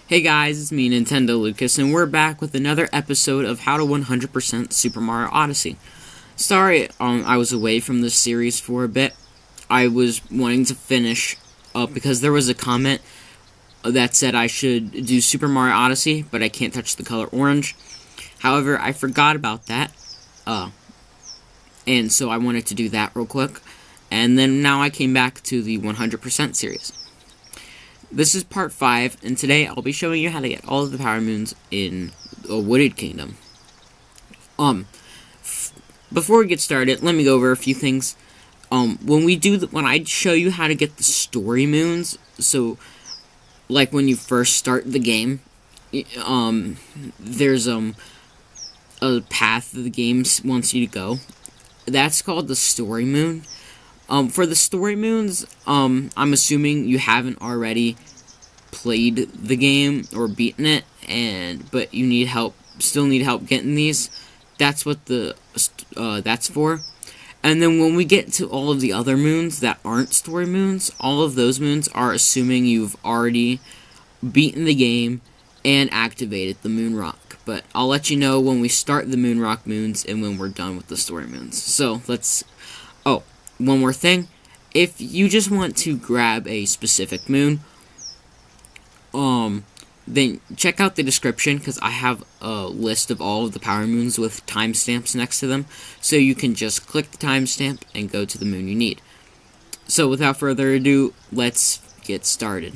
Hey guys, it's me, Nintendo Lucas, and we're back with another episode of How to 100% Super Mario Odyssey. Sorry, I was away from this series for a bit. I was wanting to finish up because there was a comment that said I should do Super Mario Odyssey, but I can't touch the color orange. However, I forgot about that, and so I wanted to do that real quick. And then now I came back to the 100% series. This is part 5, and today I'll be showing you how to get all of the power moons in a wooded kingdom. Before we get started, let me go over a few things. When I show you how to get the story moons, so like when you first start the game, there's a path that the game wants you to go. That's called the story moon. For the story moons, I'm assuming you haven't already played the game or beaten it, but you need help, still need help getting these. That's what that's for. And then when we get to all of the other moons that aren't story moons, all of those moons are assuming you've already beaten the game and activated the moon rock. But I'll let you know when we start the moon rock moons and when we're done with the story moons. So one more thing, if you just want to grab a specific moon, then check out the description, because I have a list of all of the power moons with timestamps next to them, so you can just click the timestamp and go to the moon you need. So without further ado, let's get started.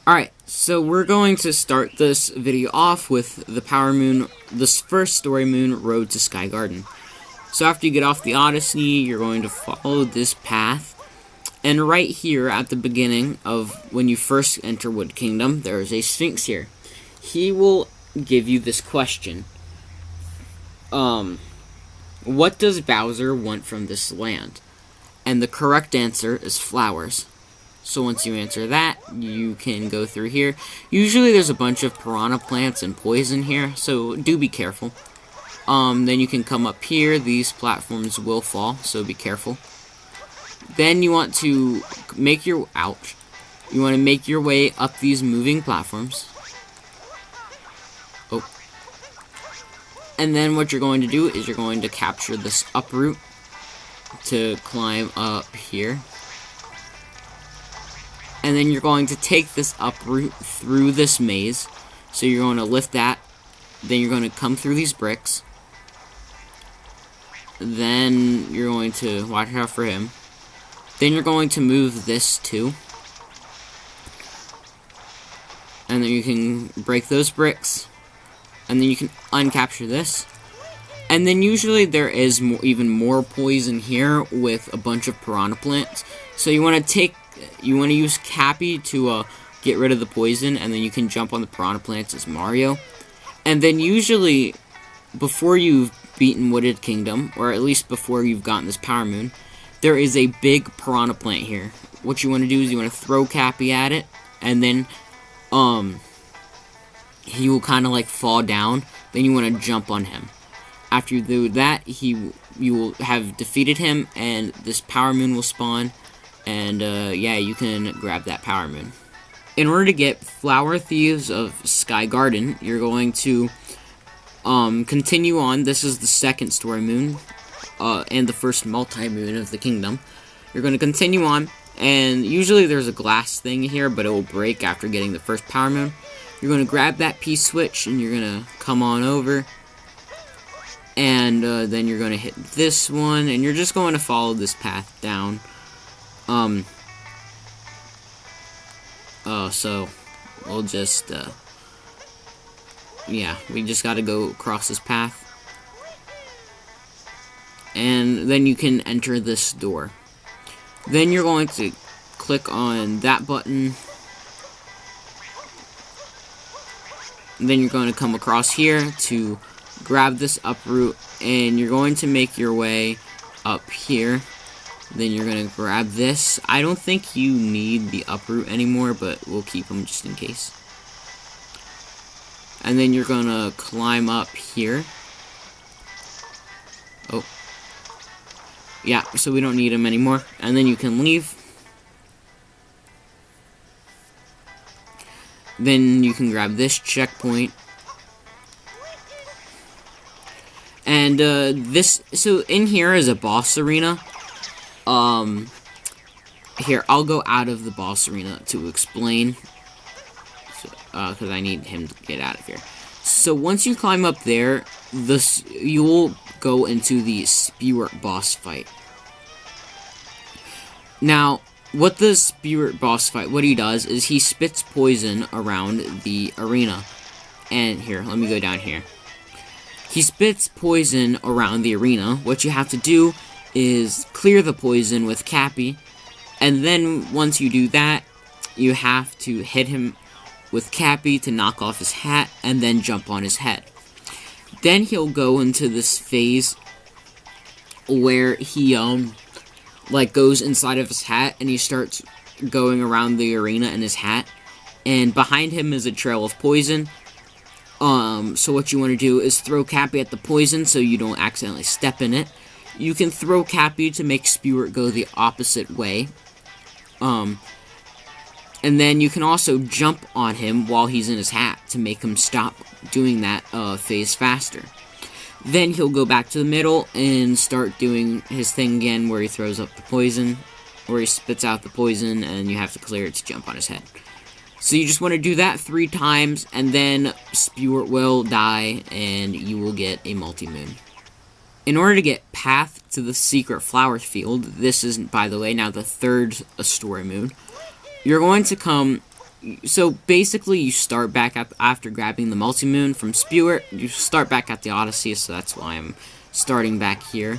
Alright, so we're going to start this video off with the power moon, this first story moon, Road to Sky Garden. So after you get off the Odyssey, you're going to follow this path. And right here at the beginning of when you first enter Wood Kingdom, there is a Sphinx here. He will give you this question. What does Bowser want from this land? And the correct answer is flowers. So once you answer that, you can go through here. Usually there's a bunch of piranha plants and poison here, so do be careful. Then you can come up here. These platforms will fall, so be careful. Then you want to make your way up these moving platforms. Oh. And then what you're going to do is you're going to capture this Uproot to climb up here. And then you're going to take this Uproot through this maze. So you're going to lift that. Then you're going to come through these bricks. Then you're going to watch out for him. Then you're going to move this too. And then you can break those bricks. And then you can uncapture this. And then usually there is even more poison here with a bunch of piranha plants. So you want to use Cappy to get rid of the poison, and then you can jump on the piranha plants as Mario. And then usually before you've beaten Wooded Kingdom, or at least before you've gotten this power moon, there is a big piranha plant here. What you want to do is you want to throw Cappy at it, and then he will kind of like fall down. Then you want to jump on him. After you do that, you will have defeated him, and this power moon will spawn, and yeah, you can grab that power moon. In order to get Flower Thieves of Sky Garden, you're going to continue on. This is the second story moon, and the first multi-moon of the kingdom. You're going to continue on, and usually there's a glass thing here, but it will break after getting the first power moon. You're going to grab that P-switch, and you're going to come on over, and then you're going to hit this one, and you're just going to follow this path down. So we'll just, yeah, we just gotta go across this path. And then you can enter this door. Then you're going to click on that button. And then you're going to come across here to grab this Uproot, and you're going to make your way up here. Then you're going to grab this. I don't think you need the Uproot anymore, but we'll keep them just in case. And then you're going to climb up here. Oh. Yeah, so we don't need them anymore. And then you can leave. Then you can grab this checkpoint. And, so in here is a boss arena. Here, I'll go out of the boss arena to explain. Because I need him to get out of here. So once you climb up there, you will go into the Spirit boss fight. Now, what the Spirit boss fight, what he does is he spits poison around the arena. And here, let me go down here. He spits poison around the arena. What you have to do is clear the poison with Cappy. And then once you do that, you have to hit him with Cappy to knock off his hat and then jump on his head. Then he'll go into this phase where he goes inside of his hat and he starts going around the arena in his hat, and behind him is a trail of poison. So what you want to do is throw Cappy at the poison so you don't accidentally step in it. You can throw Cappy to make Spirit go the opposite way. And then you can also jump on him while he's in his hat to make him stop doing that phase faster. Then he'll go back to the middle and start doing his thing again where he throws up the poison, where he spits out the poison, and you have to clear it to jump on his head. So you just want to do that 3 times, and then Spirit will die, and you will get a multi-moon. In order to get Path to the Secret Flower Field, this is, by the way, now the 3rd story moon, you're going to come... So, basically, you start back after grabbing the multi-moon from Spirit, you start back at the Odyssey, so that's why I'm starting back here.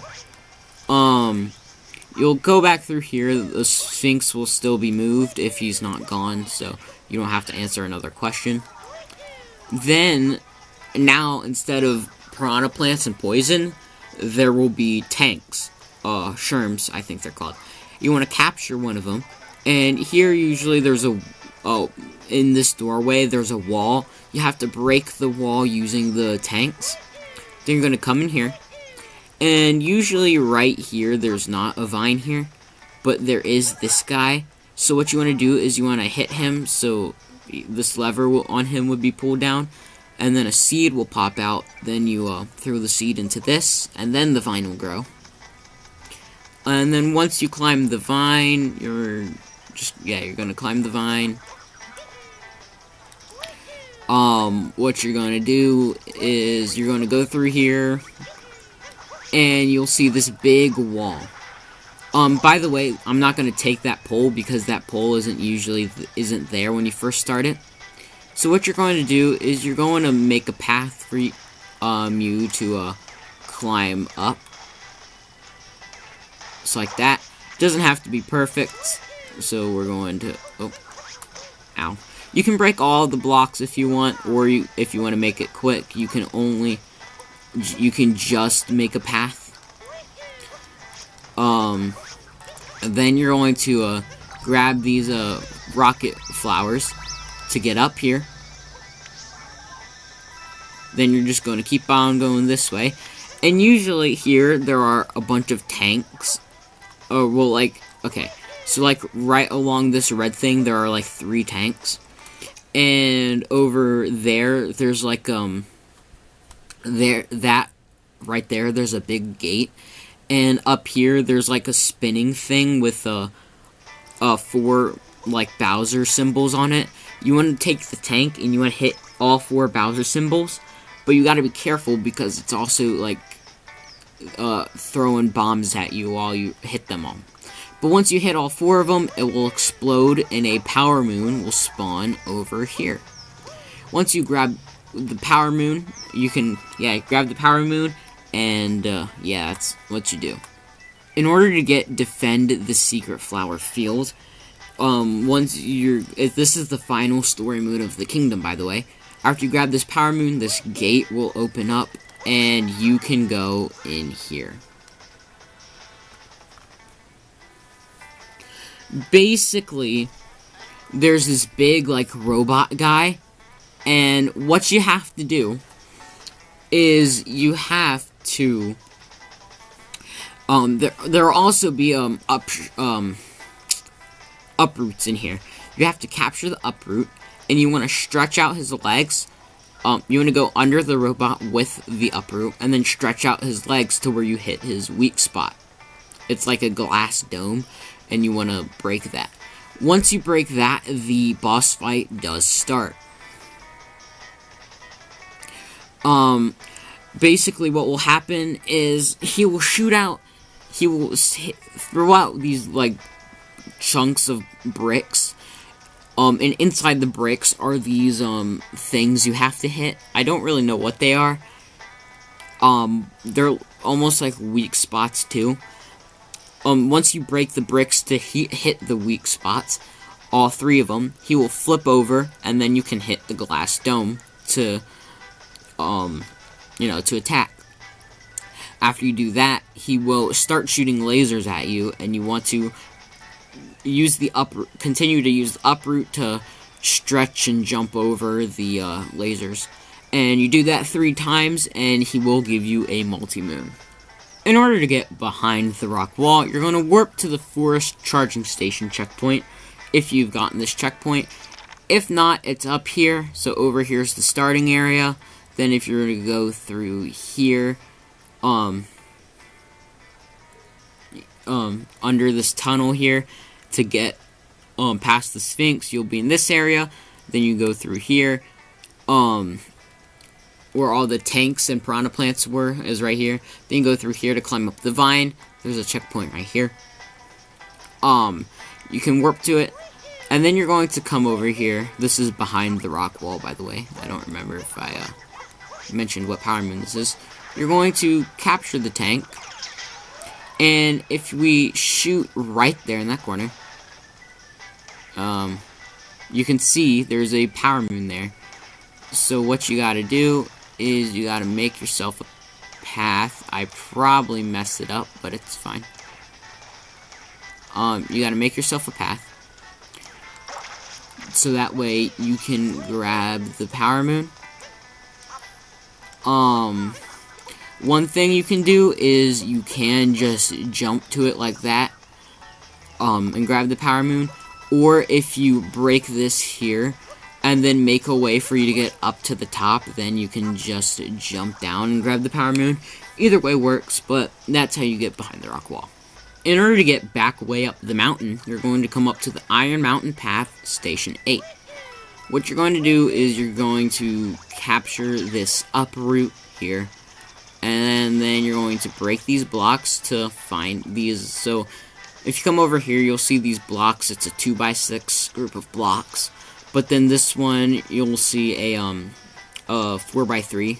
You'll go back through here, the Sphinx will still be moved if he's not gone, so you don't have to answer another question. Then, now, instead of piranha plants and poison, there will be tanks. Sherms, I think they're called. You want to capture one of them, and here usually there's in this doorway, there's a wall. You have to break the wall using the tanks. Then you're going to come in here. And usually right here, there's not a vine here. But there is this guy. So what you want to do is you want to hit him. So this lever on him would be pulled down. And then a seed will pop out. Then you throw the seed into this. And then the vine will grow. And then once you climb the vine, you're going to climb the vine. What you're going to do is you're going to go through here, and you'll see this big wall. By the way, I'm not going to take that pole because that pole isn't there when you first start it. So what you're going to do is you're going to make a path for you to climb up. Just like that. It doesn't have to be perfect. So we're going to... Oh. Ow. You can break all the blocks if you want, or if you want to make it quick, you can just make a path. Then you're going to grab these rocket flowers to get up here. Then you're just going to keep on going this way. And usually here there are a bunch of tanks. Okay. So right along this red thing there are 3 tanks. And over there's there's a big gate, and up here there's a spinning thing with 4 Bowser symbols on it. You want to take the tank and you want to hit all 4 Bowser symbols, but you got to be careful because it's also throwing bombs at you while you hit them all. But once you hit all 4 of them, it will explode and a power moon will spawn over here. Once you grab the power moon, you can, grab the power moon, and, that's what you do. In order to defend the secret flower field, this is the final story moon of the kingdom, by the way. After you grab this power moon, this gate will open up, and you can go in here. Basically, there's this big, robot guy, and what you have to do is you have to, there'll also be, uproots in here. You have to capture the uproot, and you want to stretch out his legs. You want to go under the robot with the uproot, and then stretch out his legs to where you hit his weak spot. It's like a glass dome, and you want to break that. Once you break that, the boss fight does start. Basically what will happen is he will throw out these, like, chunks of bricks. And inside the bricks are these, things you have to hit. I don't really know what they are. They're almost like weak spots, too. Once you break the bricks to hit the weak spots, all 3 of them, he will flip over, and then you can hit the glass dome to, to attack. After you do that, he will start shooting lasers at you, and you want to continue to use the uproot to stretch and jump over the lasers. And you do that 3 times, and he will give you a multi-moon. In order to get behind the rock wall, you're going to warp to the forest charging station checkpoint, if you've gotten this checkpoint. If not, it's up here, so over here's the starting area. Then if you're going to go through here, under this tunnel here, to get past the Sphinx, you'll be in this area. Then you go through here, where all the tanks and piranha plants were, is right here. Then you go through here to climb up the vine. There's a checkpoint right here. You can warp to it, and then you're going to come over here. This is behind the rock wall, by the way. I don't remember if I mentioned what power moon this is. You're going to capture the tank, and if we shoot right there in that corner, you can see there's a power moon there. So what you gotta do is you gotta make yourself a path. I probably messed it up, but it's fine. You gotta make yourself a path, so that way you can grab the power moon. One thing you can do is you can just jump to it like that, and grab the power moon. Or if you break this here, and then make a way for you to get up to the top, then you can just jump down and grab the power moon. Either way works, but that's how you get behind the rock wall. In order to get back way up the mountain, you're going to come up to the Iron Mountain Path, Station 8. What you're going to do is you're going to capture this uproot here, and then you're going to break these blocks to find these. So if you come over here, you'll see these blocks. It's a 2x6 group of blocks. But then this one, you'll see a 4x3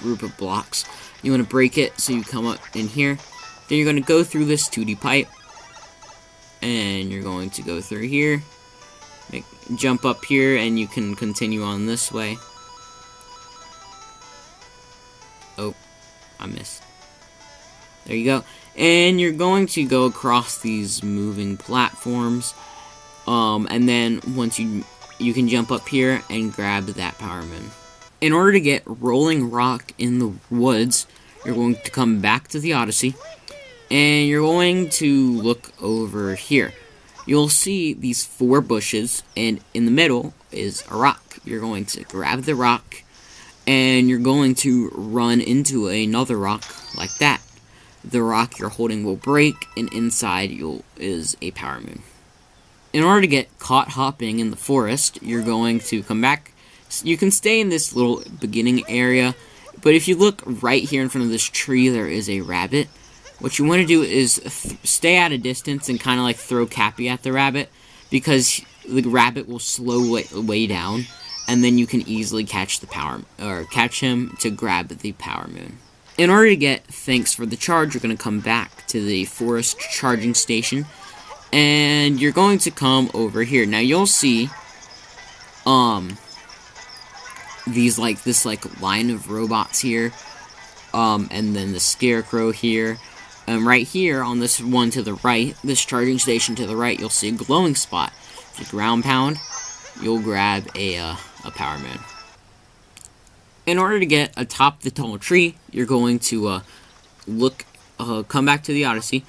group of blocks. You want to break it, so you come up in here. Then you're going to go through this 2D pipe, and you're going to go through here, jump up here, and you can continue on this way. Oh, I missed. There you go. And you're going to go across these moving platforms, and then once you can jump up here and grab that power moon. In order to get Rolling Rock in the Woods, you're going to come back to the Odyssey, and you're going to look over here. You'll see these 4 bushes, and in the middle is a rock. You're going to grab the rock, and you're going to run into another rock like that. The rock you're holding will break, and inside is a power moon. In order to get caught hopping in the forest, you're going to come back. You can stay in this little beginning area, but if you look right here in front of this tree, there is a rabbit. What you want to do is stay at a distance and kind of like throw Cappy at the rabbit, because the rabbit will slow way down, and then you can easily catch him to grab the power moon. In order to get thanks for the charge, you're going to come back to the forest charging station, and you're going to come over here. Now you'll see this line of robots here, and then the scarecrow here. Right here on this one to the right, this charging station to the right, you'll see a glowing spot. If you ground pound, you'll grab a power moon. In order to get atop the tall tree, you're going to come back to the Odyssey.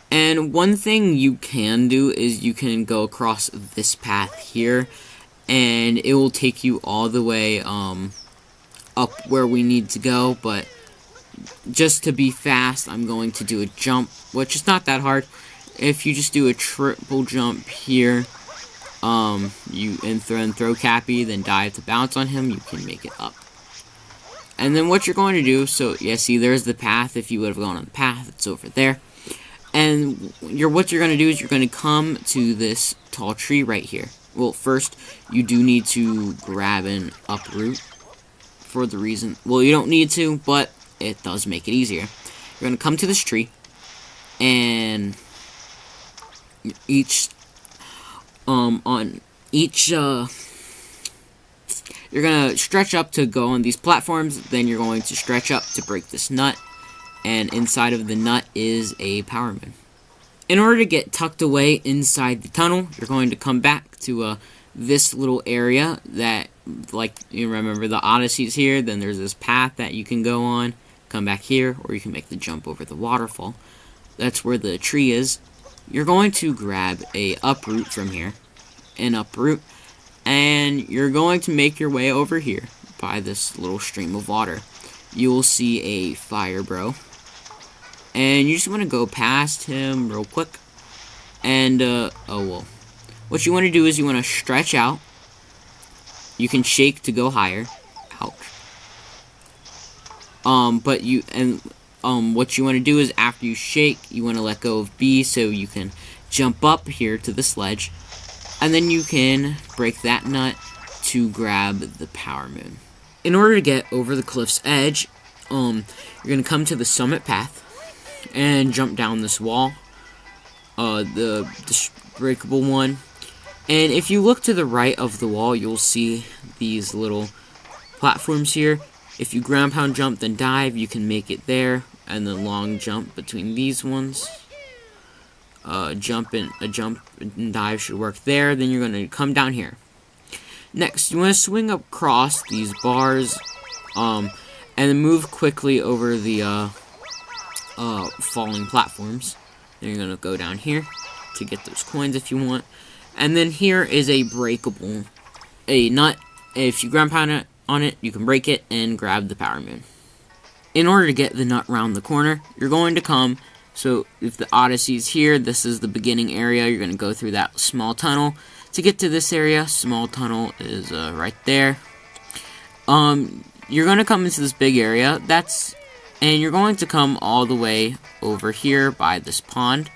And one thing you can do is you can go across this path here, and it will take you all the way up where we need to go. But just to be fast, I'm going to do a jump, which is not that hard. If you just do a triple jump here, you throw Cappy, then dive to bounce on him, you can make it up. And then what you're going to do, so yeah, see, there's the path. If you would have gone on the path, it's over there. And what you're going to do is you're going to come to this tall tree right here. Well, first, you do need to grab an uproot for the reason, well, you don't need to, but it does make it easier. You're going to come to this tree, and you're going to stretch up to go on these platforms, then you're going to stretch up to break this nut, and inside of the nut is a power moon. In order to get tucked away inside the tunnel, you're going to come back to this little area that, like, you remember the Odyssey's here, then there's this path that you can go on, come back here, or you can make the jump over the waterfall. That's where the tree is. You're going to grab a uproot from here, an uproot, and you're going to make your way over here by this little stream of water. You will see a fire bro, and you just want to go past him real quick. And what you want to do is you want to stretch out. You can shake to go higher. Ouch. What you want to do is after you shake, you want to let go of B so you can jump up here to the sledge. And then you can break that nut to grab the power moon. In order to get over the cliff's edge, you're going to come to the summit path and jump down this wall, the breakable one. And if you look to the right of the wall, you'll see these little platforms here. If you ground pound jump then dive, you can make it there, and then long jump between these ones. A jump and dive should work there. Then you're going to come down here. Next, you want to swing across these bars, and then move quickly over the falling platforms. Then you're going to go down here to get those coins if you want. And then here is a breakable nut. If you ground pound on it, you can break it and grab the power moon. In order to get the nut round the corner, you're going to come. So if the Odyssey is here, this is the beginning area. You're going to go through that small tunnel to get to this area. Small tunnel is right there. You're going to come into this big area. And you're going to come all the way over here by this pond.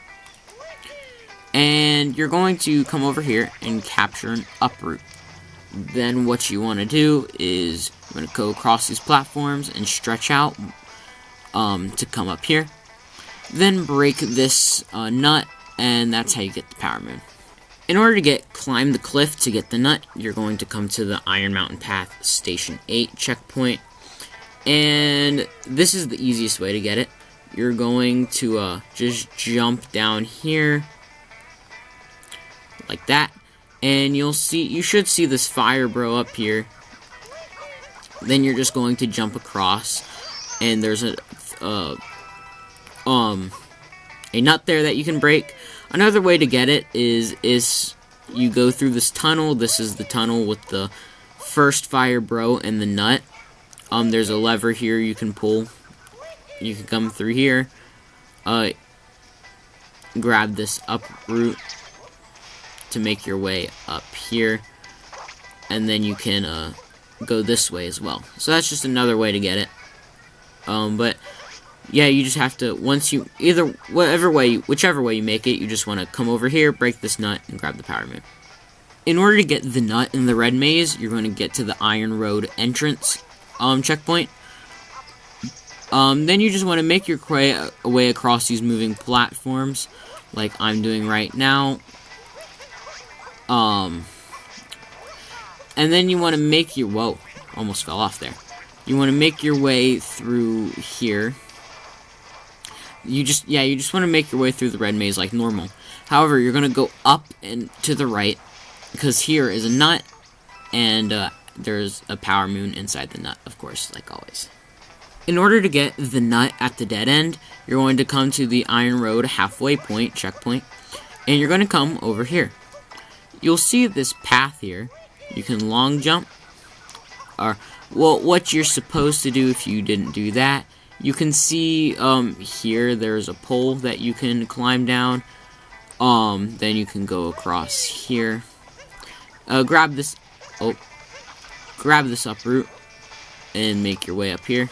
And you're going to come over here and capture an uproot. Then what you want to do is you're going to go across these platforms and stretch out to come up here. Then break this nut, and that's how you get the power moon. In order to climb the cliff to get the nut, you're going to come to the Iron Mountain Path Station 8 checkpoint. And this is the easiest way to get it. You're going to just jump down here like that, and you should see this fire bro up here. Then you're just going to jump across, and there's a nut there that you can break. Another way to get it is you go through this tunnel. This is the tunnel with the first fire bro and the nut. There's a lever here you can pull. You can come through here, grab this uproot to make your way up here, and then you can go this way as well. So that's just another way to get it. But yeah, you just have to, whichever way you make it, you just want to come over here, break this nut, and grab the power moon. In order to get the nut in the red maze, you're going to get to the Iron Road entrance checkpoint. Then you just want to make your way across these moving platforms, like I'm doing right now. And then you want to make your, whoa, almost fell off there. You want to make your way through here. You just want to make your way through the red maze like normal. However, you're going to go up and to the right, because here is a nut, and there's a power moon inside the nut, of course, like always. In order to get the nut at the dead end, you're going to come to the Iron Road halfway point, checkpoint, and you're going to come over here. You'll see this path here. You can long jump. Or, well, what you're supposed to do if you didn't do that, you can see here there's a pole that you can climb down. Then you can go across here. Grab this uproot and make your way up here.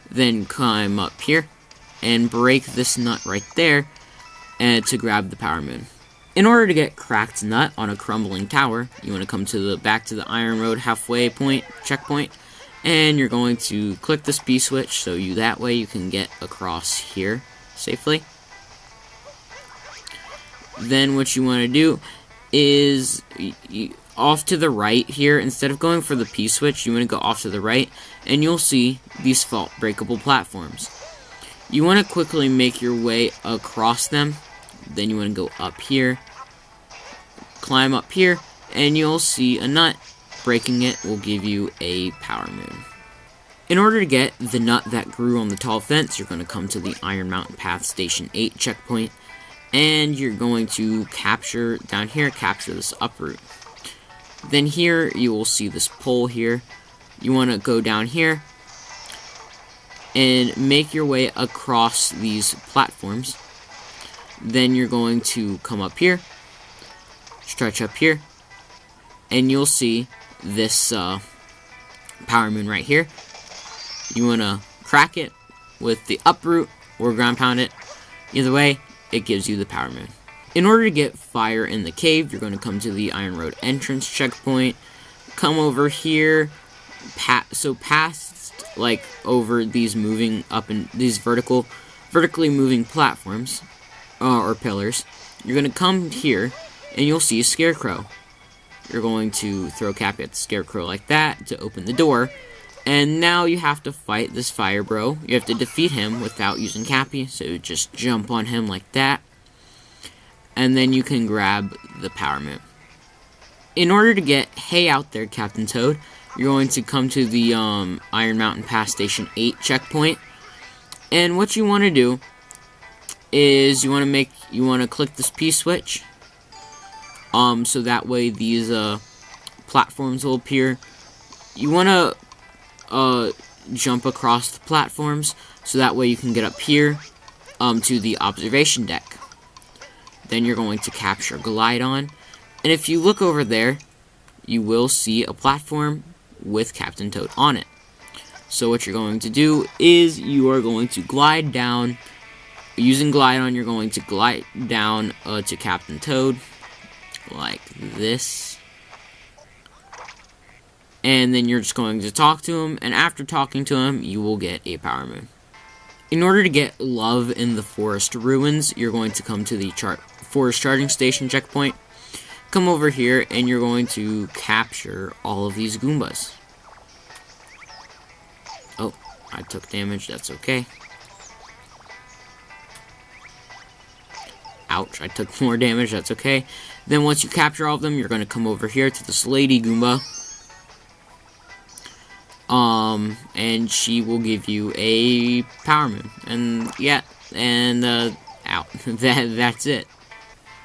Then climb up here and break this nut right there and to grab the power moon. In order to get cracked nut on a crumbling tower, you want to come to back to the iron road halfway point checkpoint, and you're going to click this B switch so that way you can get across here safely. Then what you want to do is off to the right here, instead of going for the P switch, you want to go off to the right, and you'll see these fault breakable platforms. You want to quickly make your way across them. Then you want to go up here, climb up here, and you'll see a nut. Breaking it will give you a power moon. In order to get the nut that grew on the tall fence, you're going to come to the Iron Mountain Path Station 8 checkpoint, and you're going to capture this uproot. Then here, you will see this pole here. You want to go down here and make your way across these platforms. Then you're going to come up here, stretch up here, and you'll see this power moon right here. You want to crack it with the uproot or ground pound it. Either way, it gives you the power moon. In order to get fire in the cave, you're going to come to the Iron Road entrance checkpoint. Come over here, past like over these moving up and these vertically moving platforms. Or pillars. You're going to come here, and you'll see a scarecrow. You're going to throw Cappy at the scarecrow like that to open the door, and now you have to fight this fire bro. You have to defeat him without using Cappy, so just jump on him like that, and then you can grab the power moon. In order to get Hey Out There, Captain Toad, you're going to come to the Iron Mountain Pass Station 8 checkpoint, and what you want to do is you want to click this P switch, so that way these platforms will appear. You want to jump across the platforms, so that way you can get up here to the observation deck. Then you're going to capture Glide On, and if you look over there, you will see a platform with Captain Toad on it. So what you're going to do is you are going to glide down. Using Glide On, you're going to glide down to Captain Toad, like this. And then you're just going to talk to him, and after talking to him, you will get a power moon. In order to get Love in the Forest Ruins, you're going to come to the Forest Charging Station checkpoint. Come over here, and you're going to capture all of these Goombas. Oh, I took damage, that's okay. Ouch, I took more damage, that's okay. Then once you capture all of them, you're going to come over here to this Lady Goomba. And she will give you a power moon. And, yeah, and, out. That's it.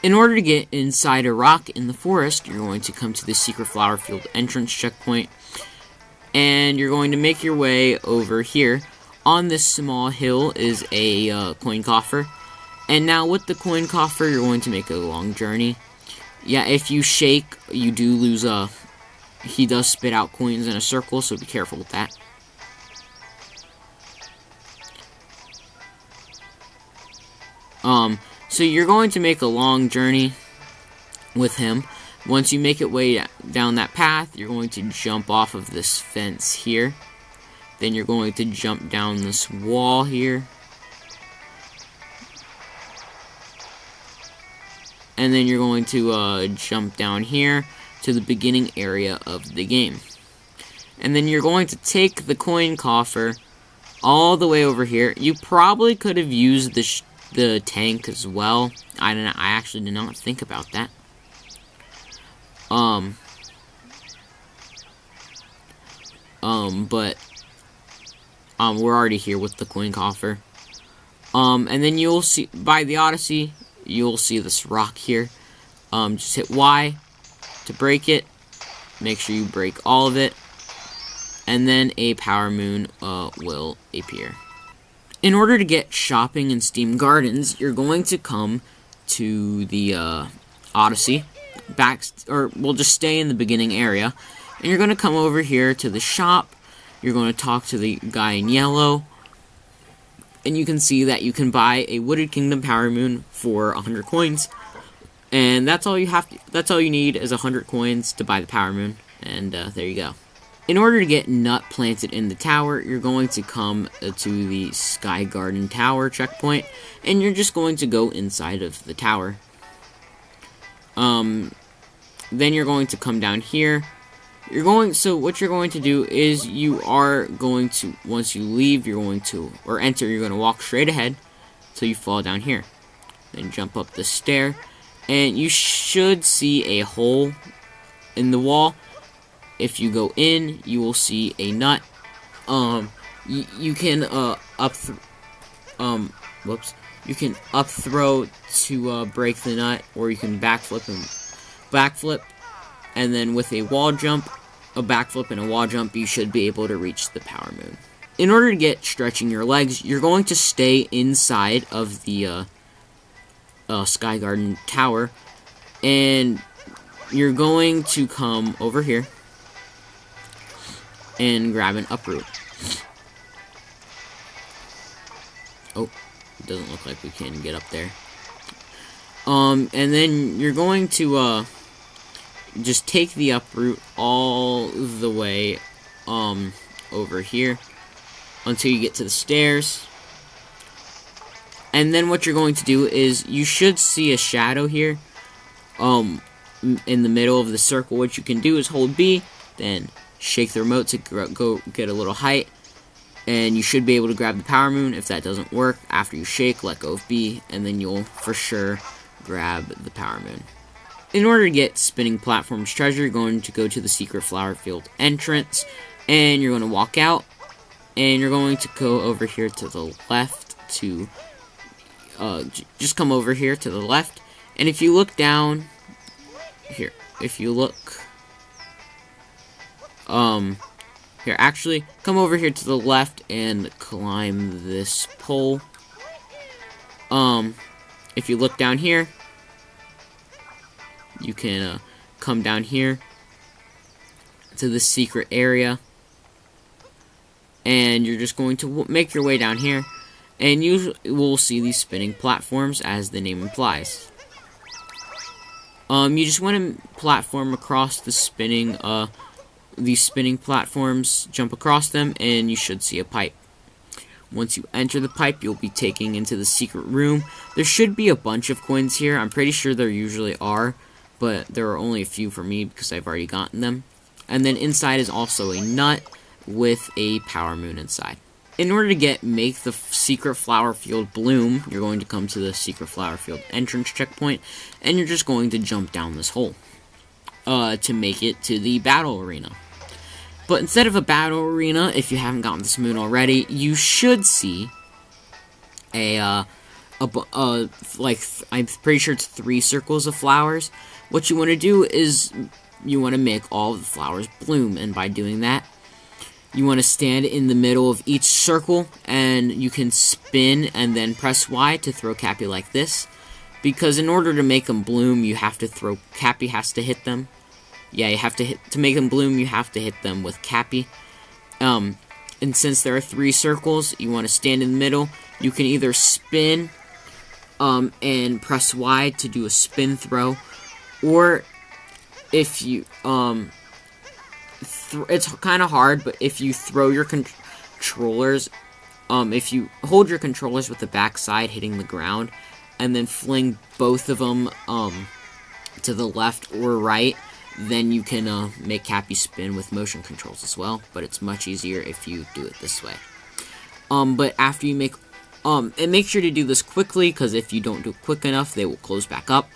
In order to get inside a rock in the forest, you're going to come to the Secret Flower Field entrance checkpoint. And you're going to make your way over here. On this small hill is a coin coffer. And now with the coin coffer, you're going to make a long journey. Yeah, if you shake, you do lose he does spit out coins in a circle, so be careful with that. So you're going to make a long journey with him. Once you make it way down that path, you're going to jump off of this fence here. Then you're going to jump down this wall here. And then you're going to jump down here to the beginning area of the game. And then you're going to take the coin coffer all the way over here. You probably could have used the tank as well. I actually did not think about that. But we're already here with the coin coffer. And then you'll see by the Odyssey, you'll see this rock here. Just hit Y to break it. Make sure you break all of it, and then a power moon will appear. In order to get shopping in Steam Gardens, you're going to come to the Odyssey, we'll just stay in the beginning area, and you're going to come over here to the shop. You're going to talk to the guy in yellow, and you can see that you can buy a Wooded Kingdom Power Moon for 100 coins. And that's all you need is 100 coins to buy the Power Moon, and there you go. In order to get Nut planted in the tower, you're going to come to the Sky Garden Tower checkpoint, and you're just going to go inside of the tower. Then you're going to come down here. So what you're going to do is once you leave, enter, you're going to walk straight ahead till you fall down here. Then jump up the stair. And you should see a hole in the wall. If you go in, you will see a nut. You can you can up throw to break the nut, or you can backflip, and then with a wall jump, a backflip and a wall jump, you should be able to reach the Power Moon. In order to get stretching your legs, you're going to stay inside of the Sky Garden Tower, and you're going to come over here and grab an Uproot. Oh, it doesn't look like we can get up there. And then you're going to just take the Uproot all the way over here until you get to the stairs. And then what you're going to do is, you should see a shadow here, in the middle of the circle. What you can do is hold B, then shake the remote to go get a little height, and you should be able to grab the Power Moon. If that doesn't work, after you shake, let go of B, and then you'll for sure grab the Power Moon. In order to get Spinning Platforms treasure, you're going to go to the Secret Flower Field entrance, and you're going to walk out, and you're going to go over here to the left to just come over here to the left, and if you look down here, here, actually, come over here to the left and climb this pole. If you look down here, you can come down here to the secret area, and you're just going to make your way down here. And you will see these spinning platforms, as the name implies. You just want to platform across the these spinning platforms, jump across them, and you should see a pipe. Once you enter the pipe, you'll be taken into the secret room. There should be a bunch of coins here. I'm pretty sure there usually are, but there are only a few for me because I've already gotten them. And then inside is also a nut with a Power Moon inside. In order to make the Secret Flower Field bloom, you're going to come to the Secret Flower Field entrance checkpoint, and you're just going to jump down this hole to make it to the battle arena. But instead of a battle arena, if you haven't gotten this moon already, you should see I'm pretty sure it's 3 circles of flowers. What you want to do is you want to make all the flowers bloom, and by doing that, you want to stand in the middle of each circle, and you can spin and then press Y to throw Cappy like this. Because in order to make them bloom, you have to Cappy has to hit them. Yeah, you have to make them bloom, you have to hit them with Cappy. And since there are 3 circles, you want to stand in the middle. You can either spin and press Y to do a spin throw, or if you it's kind of hard, but if you throw your controllers, if you hold your controllers with the back side hitting the ground, and then fling both of them to the left or right, then you can make Cappy spin with motion controls as well, but it's much easier if you do it this way. But after you make, and make sure to do this quickly, because if you don't do it quick enough, they will close back up.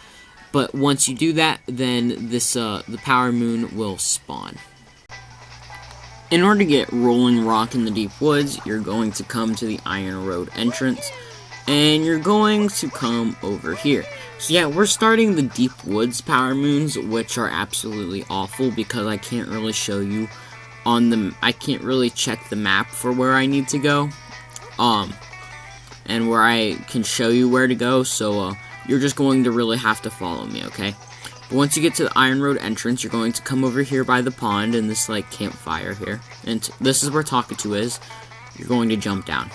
But once you do that, then this the Power Moon will spawn. In order to get Rolling Rock in the Deep Woods, you're going to come to the Iron Road entrance, and you're going to come over here. So yeah, we're starting the Deep Woods Power Moons, which are absolutely awful because I can't really show you on the... I can't really check the map for where I need to go. And where I can show you where to go, so you're just going to really have to follow me, okay? But once you get to the Iron Road entrance, you're going to come over here by the pond in this, like, campfire here. And this is where Talkatoo is. You're going to jump down.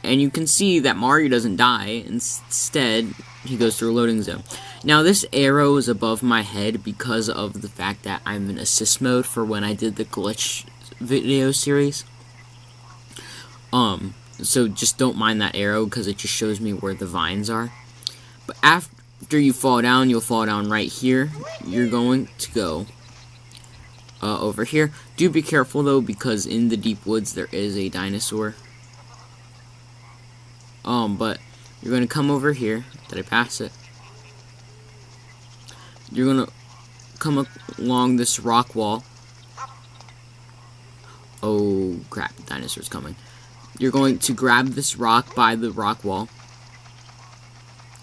And you can see that Mario doesn't die. Instead, he goes through a loading zone. Now, this arrow is above my head because of the fact that I'm in assist mode for when I did the glitch video series. So just don't mind that arrow because it just shows me where the vines are. But after you fall down, you'll fall down right here. You're going to go over here. Do be careful though, because in the deep woods there is a dinosaur. But you're going to come over here. Did I pass it? You're going to come along this rock wall. Oh crap, the dinosaur's coming. You're going to grab this rock by the rock wall.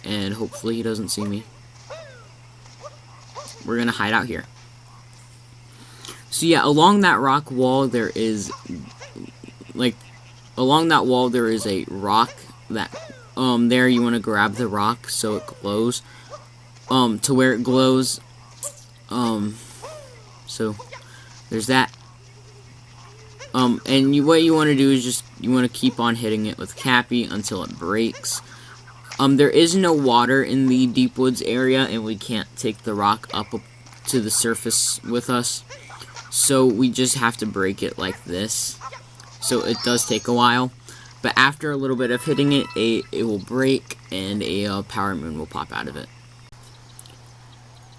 And hopefully he doesn't see me. We're going to hide out here. So yeah, along that rock wall there is... along that wall there is a rock that... there you want to grab the rock so it glows. To where it glows. So, there's that. And what you want to do is just, you want to keep on hitting it with Cappy until it breaks. There is no water in the Deep Woods area, and we can't take the rock up to the surface with us. So we just have to break it like this. So it does take a while. But after a little bit of hitting it, it will break, and a power moon will pop out of it.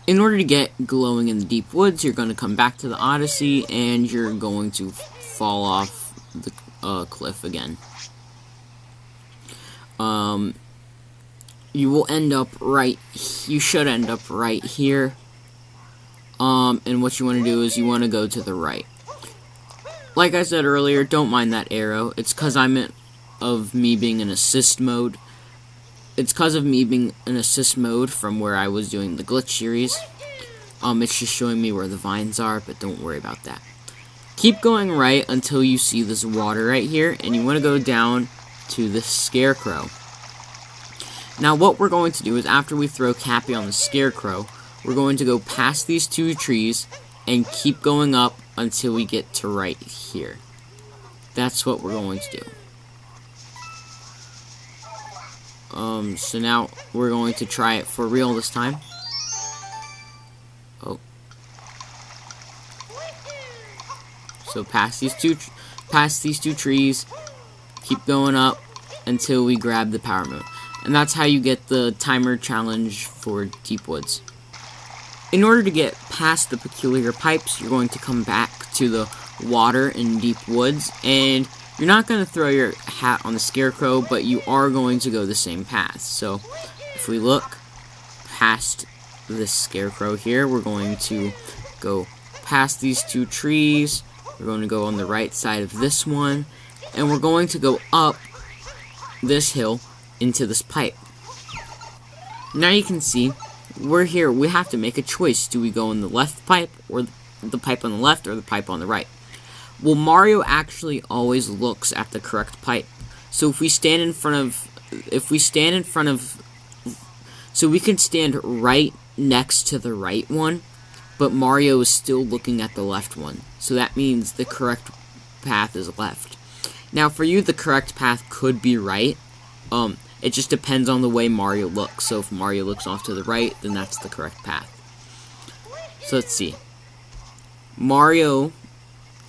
In order to get glowing in the Deep Woods, you're going to come back to the Odyssey, and you're going to fall off the cliff again. You will end up right... You should end up right here. And what you want to do is you want to go to the right. Like I said earlier, don't mind that arrow. It's because of me being in assist mode. It's because of me being in assist mode from where I was doing the glitch series. It's just showing me where the vines are, but don't worry about that. Keep going right until you see this water right here, and you want to go down to the scarecrow. Now what we're going to do is after we throw Cappy on the scarecrow, we're going to go past these two trees and keep going up until we get to right here. That's what we're going to do. So now we're going to try it for real this time. Oh. So past these two trees, keep going up until we grab the power moon. And that's how you get the timer challenge for Deep Woods. In order to get past the peculiar pipes, you're going to come back to the water in Deep Woods, and you're not going to throw your hat on the scarecrow, but you are going to go the same path. So if we look past this scarecrow here, we're going to go past these two trees. We're going to go on the right side of this one, and we're going to go up this hill into this pipe. Now you can see we're here. We have to make a choice. Do we go in the left pipe, or the pipe on the left, or the pipe on the right? Well, Mario actually always looks at the correct pipe. So if we stand in front of, so we can stand right next to the right one, but Mario is still looking at the left one. So that means the correct path is left. Now for you, the correct path could be right. It just depends on the way Mario looks. So if Mario looks off to the right, then that's the correct path. So let's see.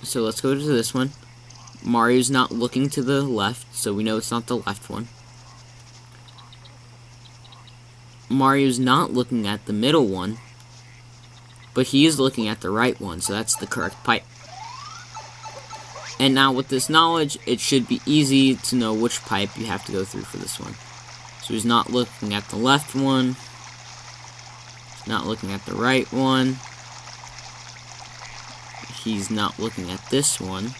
So let's go to this one. Mario's not looking to the left, so we know it's not the left one. Mario's not looking at the middle one, but he is looking at the right one, so that's the correct pipe. And now with this knowledge, it should be easy to know which pipe you have to go through for this one. So he's not looking at the left one, not looking at the right one, he's not looking at this one,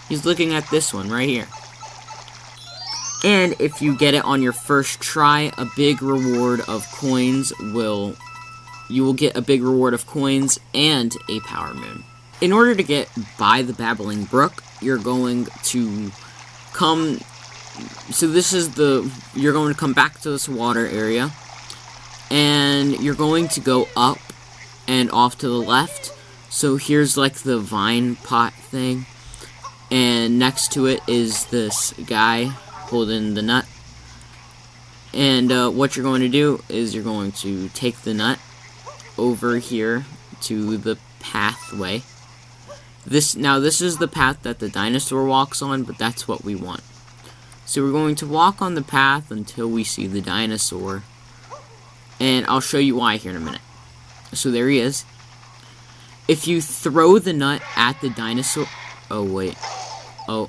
he's looking at this one right here. And if you get it on your first try, a big reward of coins you will get a big reward of coins and a power moon. In order to get by the Babbling Brook, you're going to come, you're going to come back to this water area, and you're going to go up and off to the left. So here's like the vine pot thing, and next to it is this guy holding the nut. And what you're going to do is you're going to take the nut over here to the pathway. This is the path that the dinosaur walks on, but that's what we want. So we're going to walk on the path until we see the dinosaur, and I'll show you why here in a minute. So there he is. If you throw the nut at the dinosaur... Oh, wait. Oh.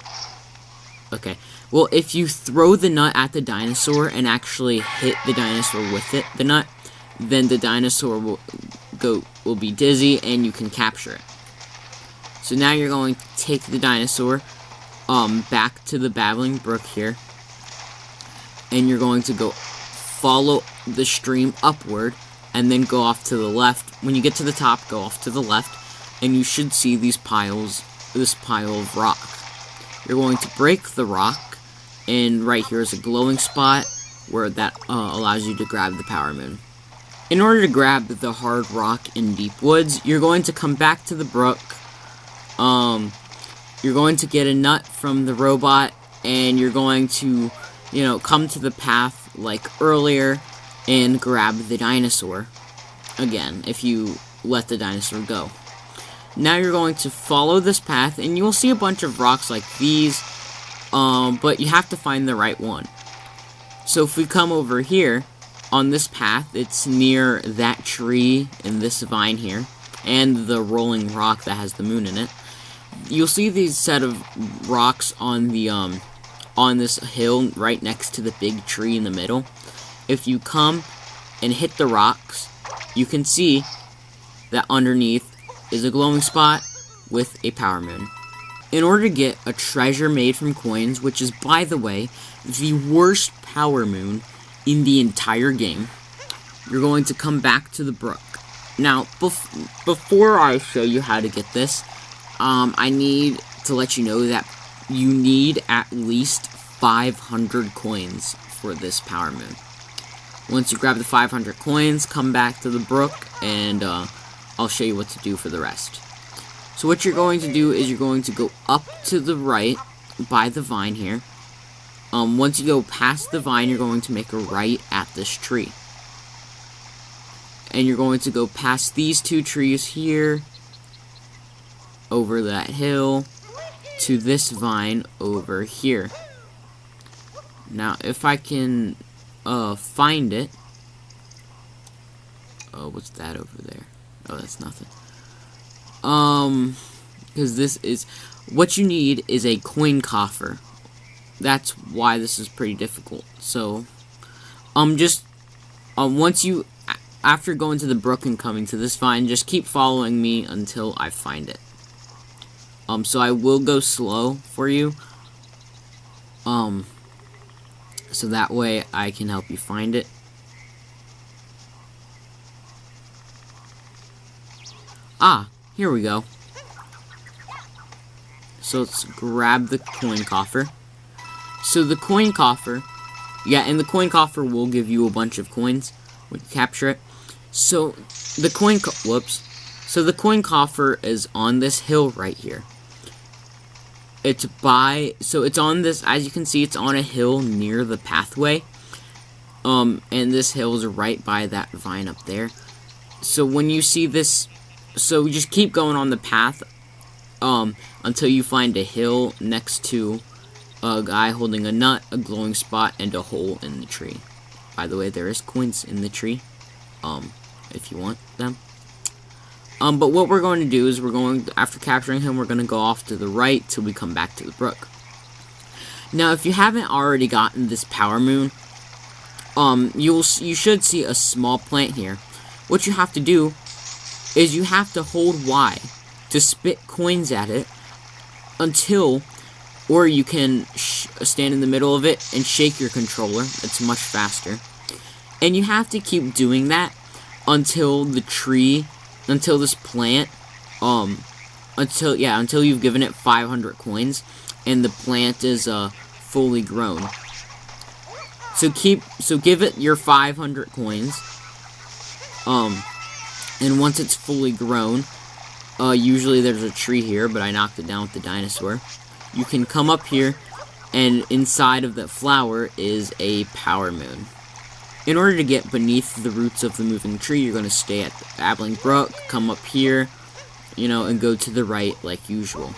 Okay. Well, if you throw the nut at the dinosaur and actually hit the dinosaur with it, the nut, then the dinosaur will be dizzy and you can capture it. So now you're going to take the dinosaur back to the Babbling Brook here, and you're going to go follow the stream upward and then go off to the left. When you get to the top, go off to the left, and you should see this pile of rock. You're going to break the rock, and right here is a glowing spot where that allows you to grab the power moon. In order to grab the hard rock in deep woods, you're going to come back to the brook. You're going to get a nut from the robot, and you're going to, come to the path like earlier and grab the dinosaur again if you let the dinosaur go. Now you're going to follow this path, and you'll see a bunch of rocks like these, but you have to find the right one. So if we come over here on this path, it's near that tree and this vine here, and the rolling rock that has the moon in it. You'll see these set of rocks on the on this hill right next to the big tree in the middle. If you come and hit the rocks, you can see that underneath is a glowing spot with a power moon. In order to get a treasure made from coins, which is, by the way, the worst power moon in the entire game, you're going to come back to the brook. Now, before I show you how to get this, I need to let you know that you need at least 500 coins for this power moon. Once you grab the 500 coins, come back to the brook, and I'll show you what to do for the rest. So what you're going to do is you're going to go up to the right by the vine here. Once you go past the vine, you're going to make a right at this tree. And you're going to go past these two trees here, over that hill, to this vine over here. Now, if I can find it... Oh, what's that over there? Oh, that's nothing. Because this is... What you need is a coin coffer. That's why this is pretty difficult. So, once you... After going to the brook and coming to this vine, just keep following me until I find it. So I will go slow for you. So that way I can help you find it. Ah, here we go. So let's grab the coin coffer. So the coin coffer, and the coin coffer will give you a bunch of coins when you capture it. So the coin coffer is on this hill right here. It's on this, as you can see, it's on a hill near the pathway. And this hill is right by that vine up there. So when you see this, so just keep going on the path, until you find a hill next to a guy holding a nut, a glowing spot, and a hole in the tree. By the way, there is coins in the tree, if you want them. But what we're going to do is after capturing him, we're going to go off to the right till we come back to the brook. Now, if you haven't already gotten this power moon, you should see a small plant here. What you have to do is you have to hold Y to spit coins at it until Or you can stand in the middle of it and shake your controller. It's much faster. And you have to keep doing that until the tree, until this plant, until you've given it 500 coins and the plant is fully grown. So give it your 500 coins. And once it's fully grown, usually there's a tree here, but I knocked it down with the dinosaur. You can come up here, and inside of that flower is a power moon. In order to get beneath the roots of the moving tree, you're going to stay at the Babbling Brook, come up here, and go to the right like usual.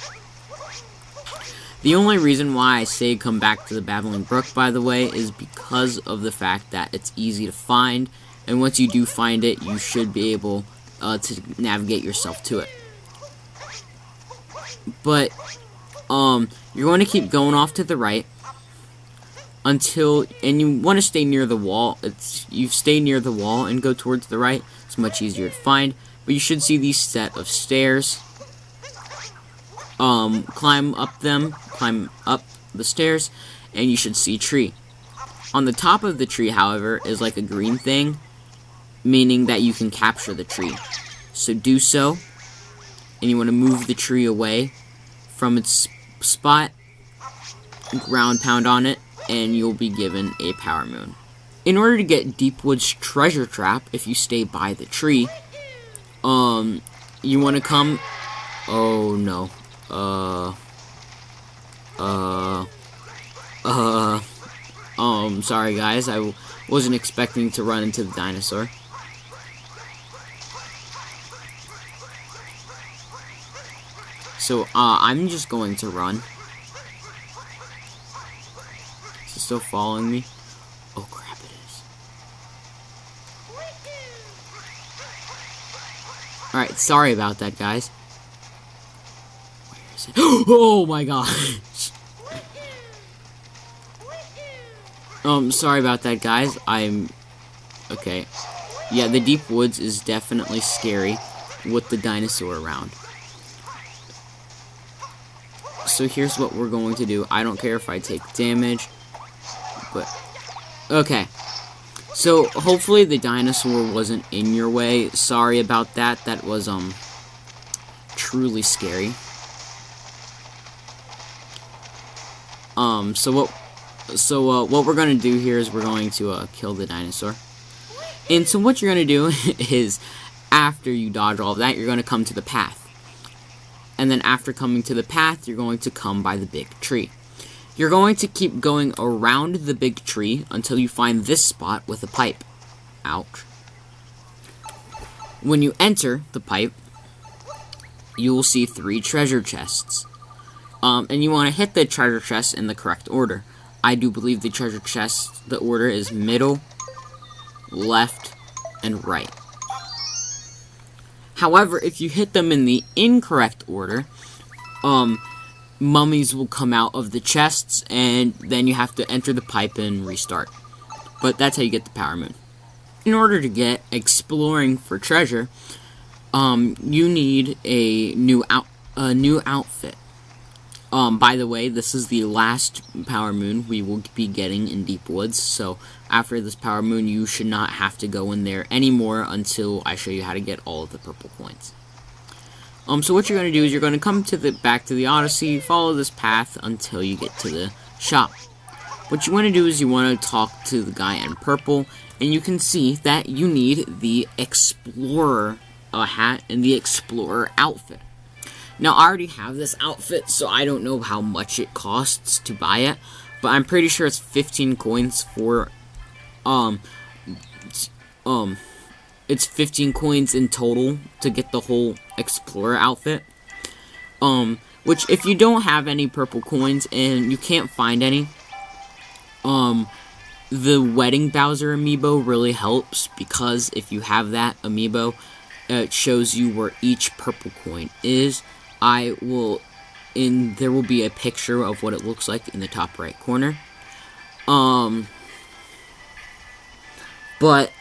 The only reason why I say come back to the Babbling Brook, by the way, is because of the fact that it's easy to find, and once you do find it, you should be able to navigate yourself to it. But you're going to keep going off to the right until, and you want to stay near the wall. You stay near the wall and go towards the right. It's much easier to find. But you should see these set of stairs. Climb up the stairs, and you should see a tree. On the top of the tree, however, is like a green thing, meaning that you can capture the tree. So do so, and you want to move the tree away from its spot, ground pound on it, and you'll be given a power moon. In order to get Deepwood's treasure trap, if you stay by the tree, you want to come... Oh, no. Sorry guys, I wasn't expecting to run into the dinosaur. So, I'm just going to run. Is it still following me? Oh crap, it is. Alright, sorry about that, guys. Where is it? Oh my gosh! Sorry about that, guys. Okay. Yeah, the deep woods is definitely scary with the dinosaur around. So here's what we're going to do. I don't care if I take damage, but... Okay. So, hopefully the dinosaur wasn't in your way. Sorry about that. That was, truly scary. So what we're going to do here is we're going to, kill the dinosaur. And so what you're going to do is, after you dodge all of that, you're going to come to the path. And then after coming to the path, you're going to come by the big tree. You're going to keep going around the big tree until you find this spot with a pipe. Ouch. When you enter the pipe, you will see 3 treasure chests. And you want to hit the treasure chest in the correct order. I do believe the treasure chest, the order is middle, left, and right. However, if you hit them in the incorrect order, mummies will come out of the chests, and then you have to enter the pipe and restart. But that's how you get the power moon. In order to get exploring for treasure, you need a new outfit. By the way, this is the last power moon we will be getting in Deep Woods, so after this power moon, you should not have to go in there anymore until I show you how to get all of the purple coins. So what you're going to do is you're going to come back to the Odyssey, follow this path until you get to the shop. What you want to do is you want to talk to the guy in purple, and you can see that you need the Explorer hat and the Explorer outfit. Now, I already have this outfit, so I don't know how much it costs to buy it, but I'm pretty sure it's 15 coins for, it's 15 coins in total to get the whole Explorer outfit, which if you don't have any purple coins and you can't find any, the Wedding Bowser amiibo really helps, because if you have that amiibo, it shows you where each purple coin is. There will be a picture of what it looks like in the top right corner. But,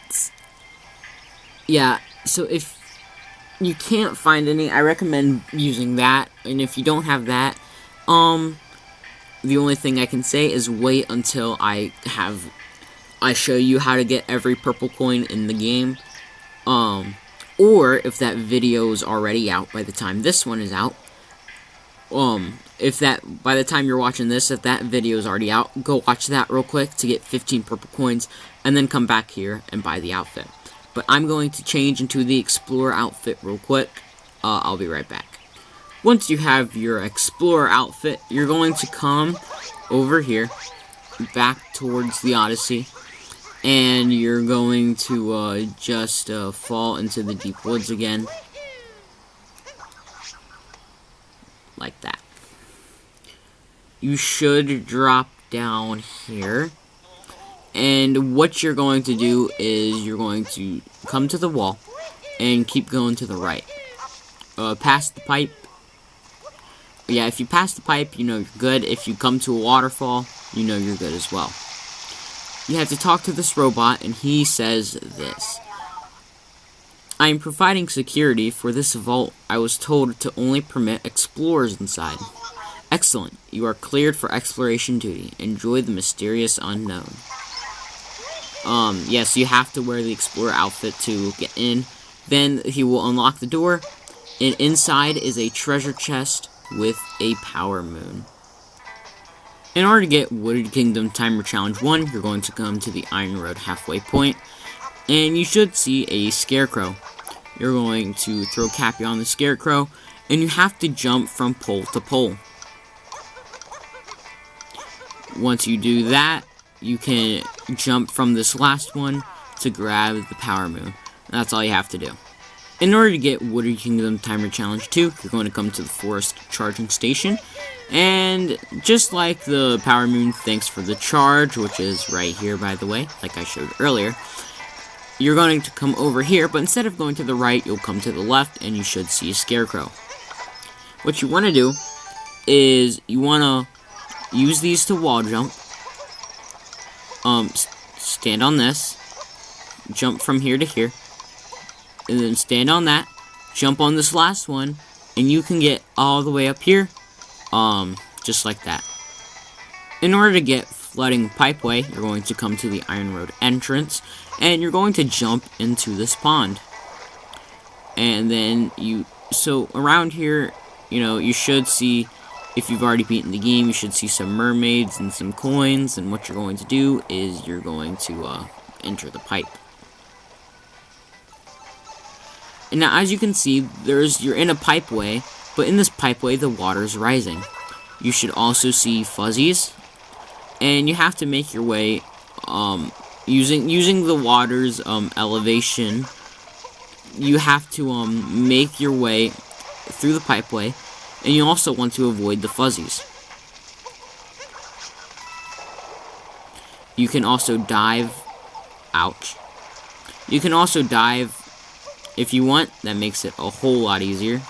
yeah, so if you can't find any, I recommend using that, and if you don't have that, the only thing I can say is wait until I show you how to get every purple coin in the game. Or if that video is already out by the time this one is out. If that, by the time you're watching this, if that video is already out, go watch that real quick to get 15 purple coins, and then come back here and buy the outfit. But I'm going to change into the Explorer outfit real quick. I'll be right back. Once you have your Explorer outfit, you're going to come over here, back towards the Odyssey, and you're going to just fall into the deep woods again. Like that. You should drop down here. And what you're going to do is you're going to come to the wall and keep going to the right. Past the pipe. Yeah, if you pass the pipe, you know you're good. If you come to a waterfall, you know you're good as well. You have to talk to this robot, and he says this. I am providing security for this vault. I was told to only permit explorers inside. Excellent. You are cleared for exploration duty. Enjoy the mysterious unknown. Yes, you have to wear the Explorer outfit to get in. Then he will unlock the door, and inside is a treasure chest with a power moon. In order to get Wooded Kingdom Timer Challenge 1, you're going to come to the Iron Road halfway point, and you should see a scarecrow. You're going to throw Cappy on the scarecrow, and you have to jump from pole to pole. Once you do that, you can jump from this last one to grab the power moon. That's all you have to do. In order to get Wooded Kingdom Timer Challenge 2, you're going to come to the forest charging station. And just like the power moon, thanks for the charge, which is right here, by the way, like I showed earlier. You're going to come over here, but instead of going to the right, you'll come to the left, and you should see a scarecrow. What you want to do is you want to use these to wall jump. Stand on this, jump from here to here, and then stand on that, jump on this last one, and you can get all the way up here, just like that. In order to get Flooding Pipeway, you're going to come to the Iron Road entrance, and you're going to jump into this pond. And then so around here, you know, you should see, if you've already beaten the game, you should see some mermaids and some coins, and what you're going to do is you're going to enter the pipe. And now, as you can see, you're in a pipeway, but in this pipeway, the water's rising. You should also see fuzzies, and you have to make your way using the water's elevation. You have to make your way through the pipeway. And you also want to avoid the fuzzies. You can also dive. Ouch. You can also dive if you want. That makes it a whole lot easier.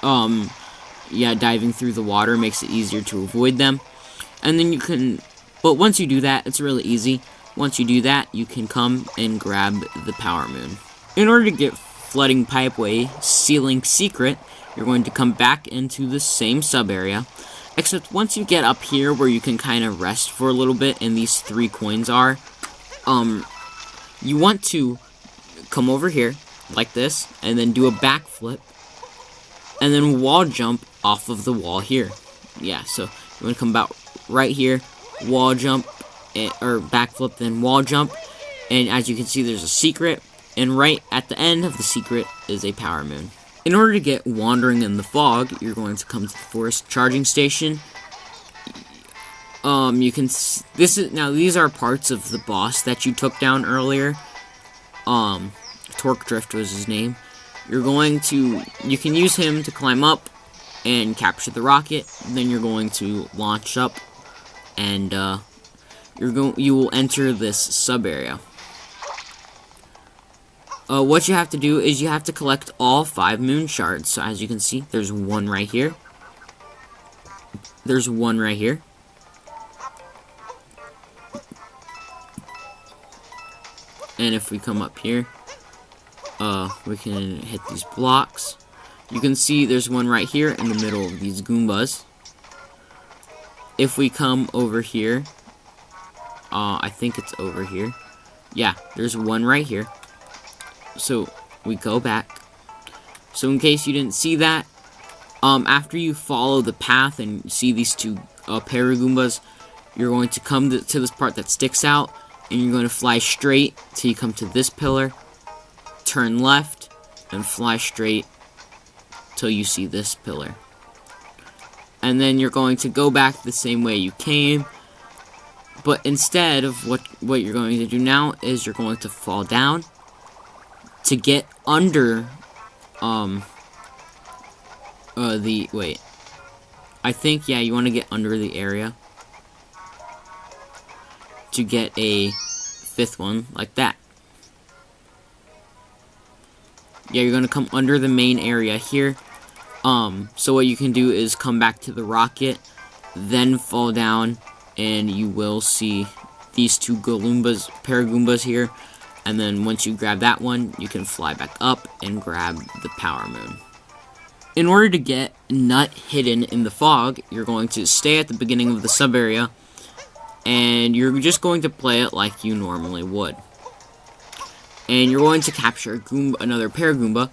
Yeah, diving through the water makes it easier to avoid them. And then you can, but once you do that, it's really easy. Once you do that, you can come and grab the power moon. In order to get Flooding Pipeway Ceiling Secret, you're going to come back into the same sub-area, except once you get up here where you can kind of rest for a little bit, and these 3 coins are, you want to come over here, like this, and then do a backflip, and then wall jump off of the wall here. Yeah, so you want to come about right here, wall jump, or backflip, then wall jump, and as you can see, there's a secret, and right at the end of the secret is a power moon. In order to get Wandering in the Fog, you're going to come to the forest charging station. You can these are parts of the boss that you took down earlier. Torque Drift was his name. You can use him to climb up and capture the rocket. Then you're going to launch up, and you will enter this sub area. What you have to do is you have to collect all 5 moon shards. So as you can see, there's one right here. There's one right here. And if we come up here, we can hit these blocks. You can see there's one right here in the middle of these Goombas. if we come over here, I think it's over here. Yeah, there's one right here. So we go back. So in case you didn't see that, after you follow the path and see these two Paragoombas, you're going to come to this part that sticks out, and you're going to fly straight till you come to this pillar, turn left, and fly straight till you see this pillar. And then you're going to go back the same way you came, but instead of what you're going to do now is you're going to fall down to get under I think, yeah, you want to get under the area to get a 5th one, like that. Yeah, you're going to come under the main area here. So what you can do is come back to the rocket, then fall down, and you will see these two Paragoombas here. And then once you grab that one, you can fly back up and grab the Power Moon. In order to get Nut hidden in the fog, you're going to stay at the beginning of the sub-area, and you're just going to play it like you normally would. And you're going to capture another Paragoomba,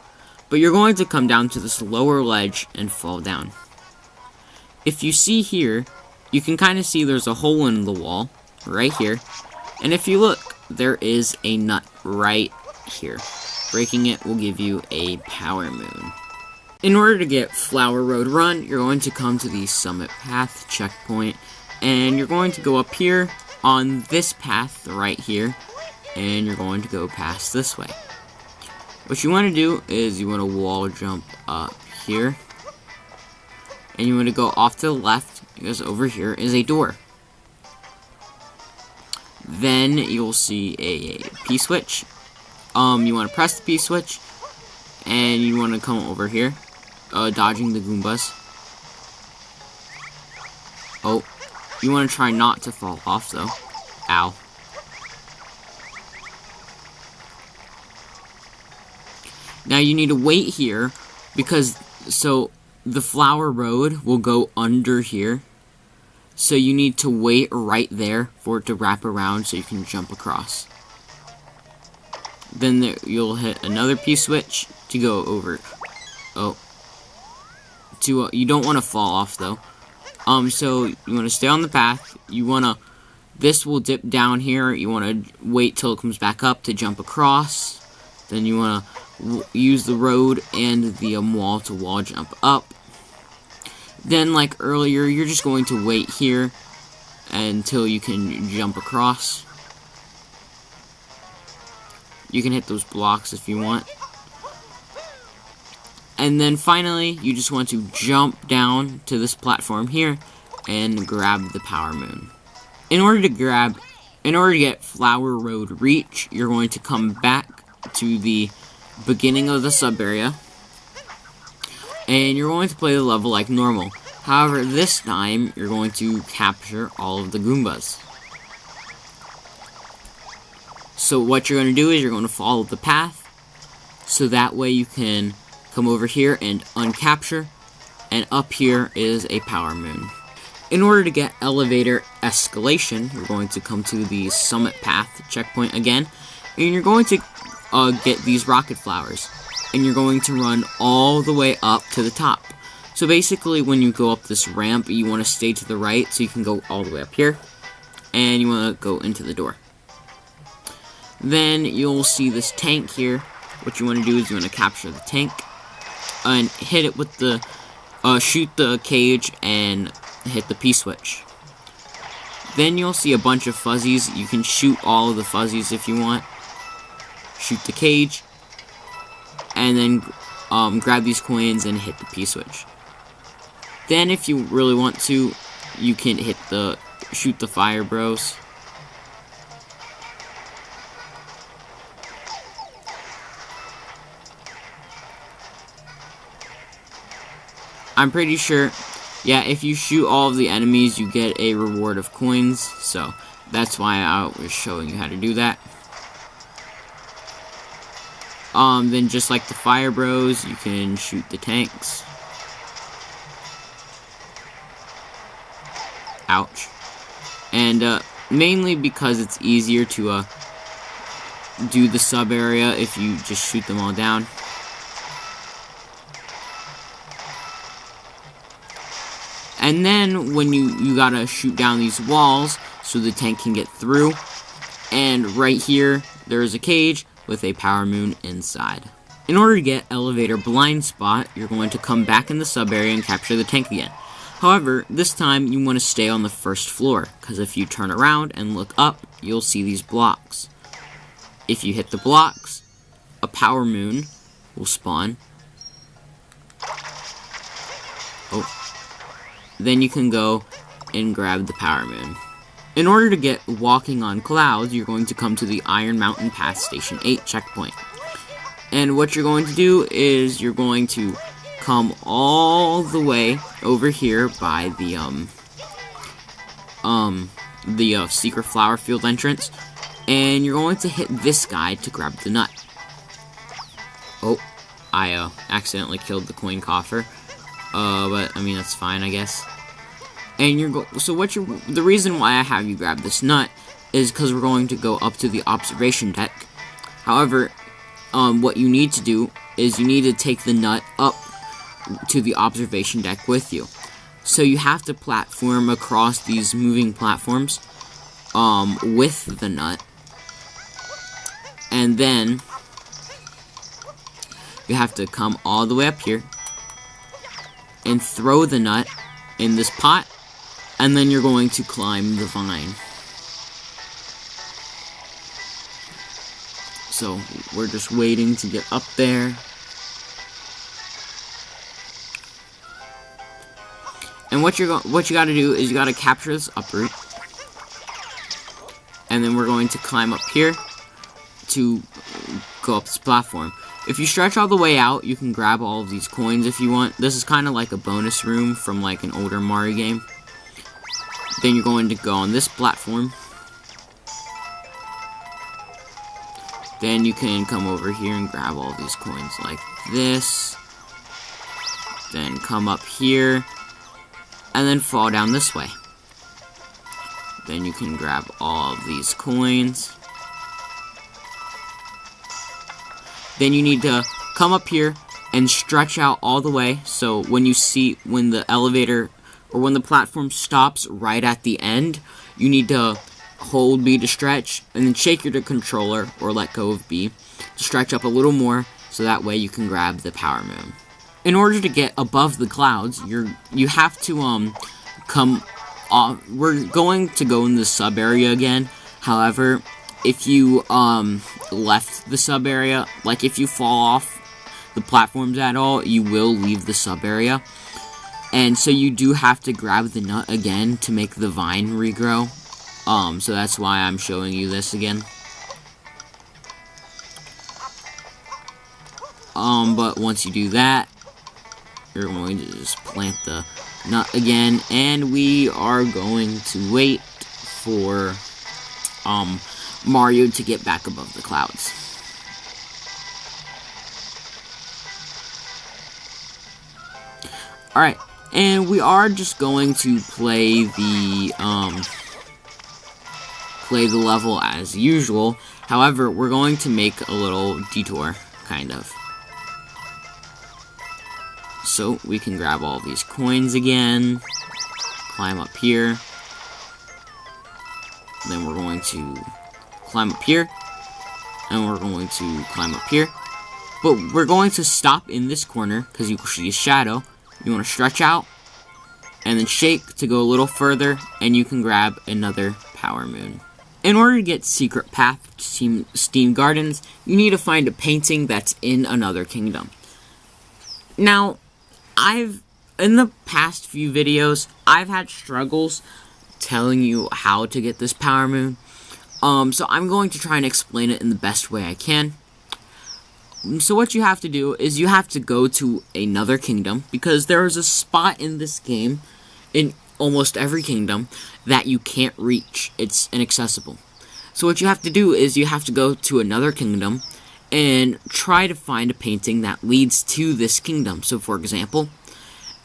but you're going to come down to this lower ledge and fall down. If you see here, you can kind of see there's a hole in the wall, right here, and if you look, there is a nut right here. Breaking it will give you a Power Moon. In order to get Flower Road Run, you're going to come to the Summit Path checkpoint, and you're going to go up here on this path right here, and you're going to go past this way. What you want to do is you want to wall jump up here, and you want to go off to the left, because over here is a door. Then you'll see a P-switch. You want to press the P-switch, and you want to come over here, dodging the Goombas. Oh, you want to try not to fall off, though. Ow. Now you need to wait here, because, so, the Flower Road will go under here. So you need to wait right there for it to wrap around so you can jump across. Then you'll hit another P-switch to go over. Oh. You don't want to fall off, though. So you want to stay on the path. This will dip down here. You want to wait till it comes back up to jump across. Then you want to use the road and the wall to wall jump up. Then, like earlier, you're just going to wait here until you can jump across. You can hit those blocks if you want. And then finally, you just want to jump down to this platform here and grab the Power Moon. In order to get Flower Road Reach, you're going to come back to the beginning of the sub area, and you're going to play the level like normal. However, this time, you're going to capture all of the Goombas. So what you're going to do is you're going to follow the path, so that way you can come over here and uncapture, and up here is a Power Moon. In order to get Elevator Escalation, you're going to come to the Summit Path checkpoint again, and you're going to get these rocket flowers, and you're going to run all the way up to the top. So basically, when you go up this ramp, you want to stay to the right, so you can go all the way up here, and you want to go into the door. Then you'll see this tank here. What you want to do is you want to capture the tank, and hit it with the, shoot the cage, and hit the P-switch. Then you'll see a bunch of fuzzies. You can shoot all of the fuzzies if you want. Shoot the cage, and then grab these coins and hit the P-switch. Then if you really want to, you can shoot the fire bros. I'm pretty sure, yeah, if you shoot all of the enemies, you get a reward of coins, so that's why I was showing you how to do that. Then just like the fire bros, you can shoot the tanks. Ow. crouch. And mainly because it's easier to do the sub area if you just shoot them all down. And then when you gotta shoot down these walls so the tank can get through. And right here, there's a cage with a power moon inside. In order to get Elevator Blind Spot, you're going to come back in the sub area and capture the tank again. However, this time you want to stay on the first floor, because if you turn around and look up, you'll see these blocks. If you hit the blocks, a power moon will spawn. Oh. Then you can go and grab the power moon. In order to get Walking on Clouds, you're going to come to the Iron Mountain Pass Station 8 checkpoint. And what you're going to do is you're going to come all the way over here by the secret flower field entrance, and you're going to hit this guy to grab the nut. Oh, I accidentally killed the coin coffer. But I mean that's fine, I guess. And the reason why I have you grab this nut is because we're going to go up to the observation deck. However, what you need to do is you need to take the nut up to the observation deck with you. So you have to platform across these moving platforms with the nut. And then you have to come all the way up here and throw the nut in this pot, and then you're going to climb the vine. So we're just waiting to get up there. And what you got to do is you got to capture this uproot, and then we're going to climb up here to go up this platform. If you stretch all the way out, you can grab all of these coins if you want. This is kind of like a bonus room from like an older Mario game. Then you're going to go on this platform. Then you can come over here and grab all these coins like this. Then come up here. And then fall down this way. Then you can grab all of these coins. Then you need to come up here and stretch out all the way. So when the elevator or when the platform stops right at the end, you need to hold B to stretch and then shake your controller or let go of B to stretch up a little more so that way you can grab the power moon. In order to get above the clouds, you have to come off. We're going to go in the sub area again. However, if you left the sub area, like if you fall off the platforms at all, you will leave the sub area. And so you do have to grab the nut again to make the vine regrow. So that's why I'm showing you this again. But once you do that, you're going to just plant the nut again, and we are going to wait for Mario to get back above the clouds. Alright, and we are just going to play the level as usual. However, we're going to make a little detour, kind of. So we can grab all these coins again, climb up here, then we're going to climb up here, and we're going to climb up here. But we're going to stop in this corner, because you see a shadow. You want to stretch out, and then shake to go a little further, and you can grab another power moon. In order to get Secret Path to Steam Gardens, you need to find a painting that's in another kingdom. Now, in the past few videos, I've had struggles telling you how to get this power moon. So I'm going to try and explain it in the best way I can. So what you have to do is you have to go to another kingdom, because there is a spot in this game, in almost every kingdom, that you can't reach. It's inaccessible. So what you have to do is you have to go to another kingdom and try to find a painting that leads to this kingdom. So for example,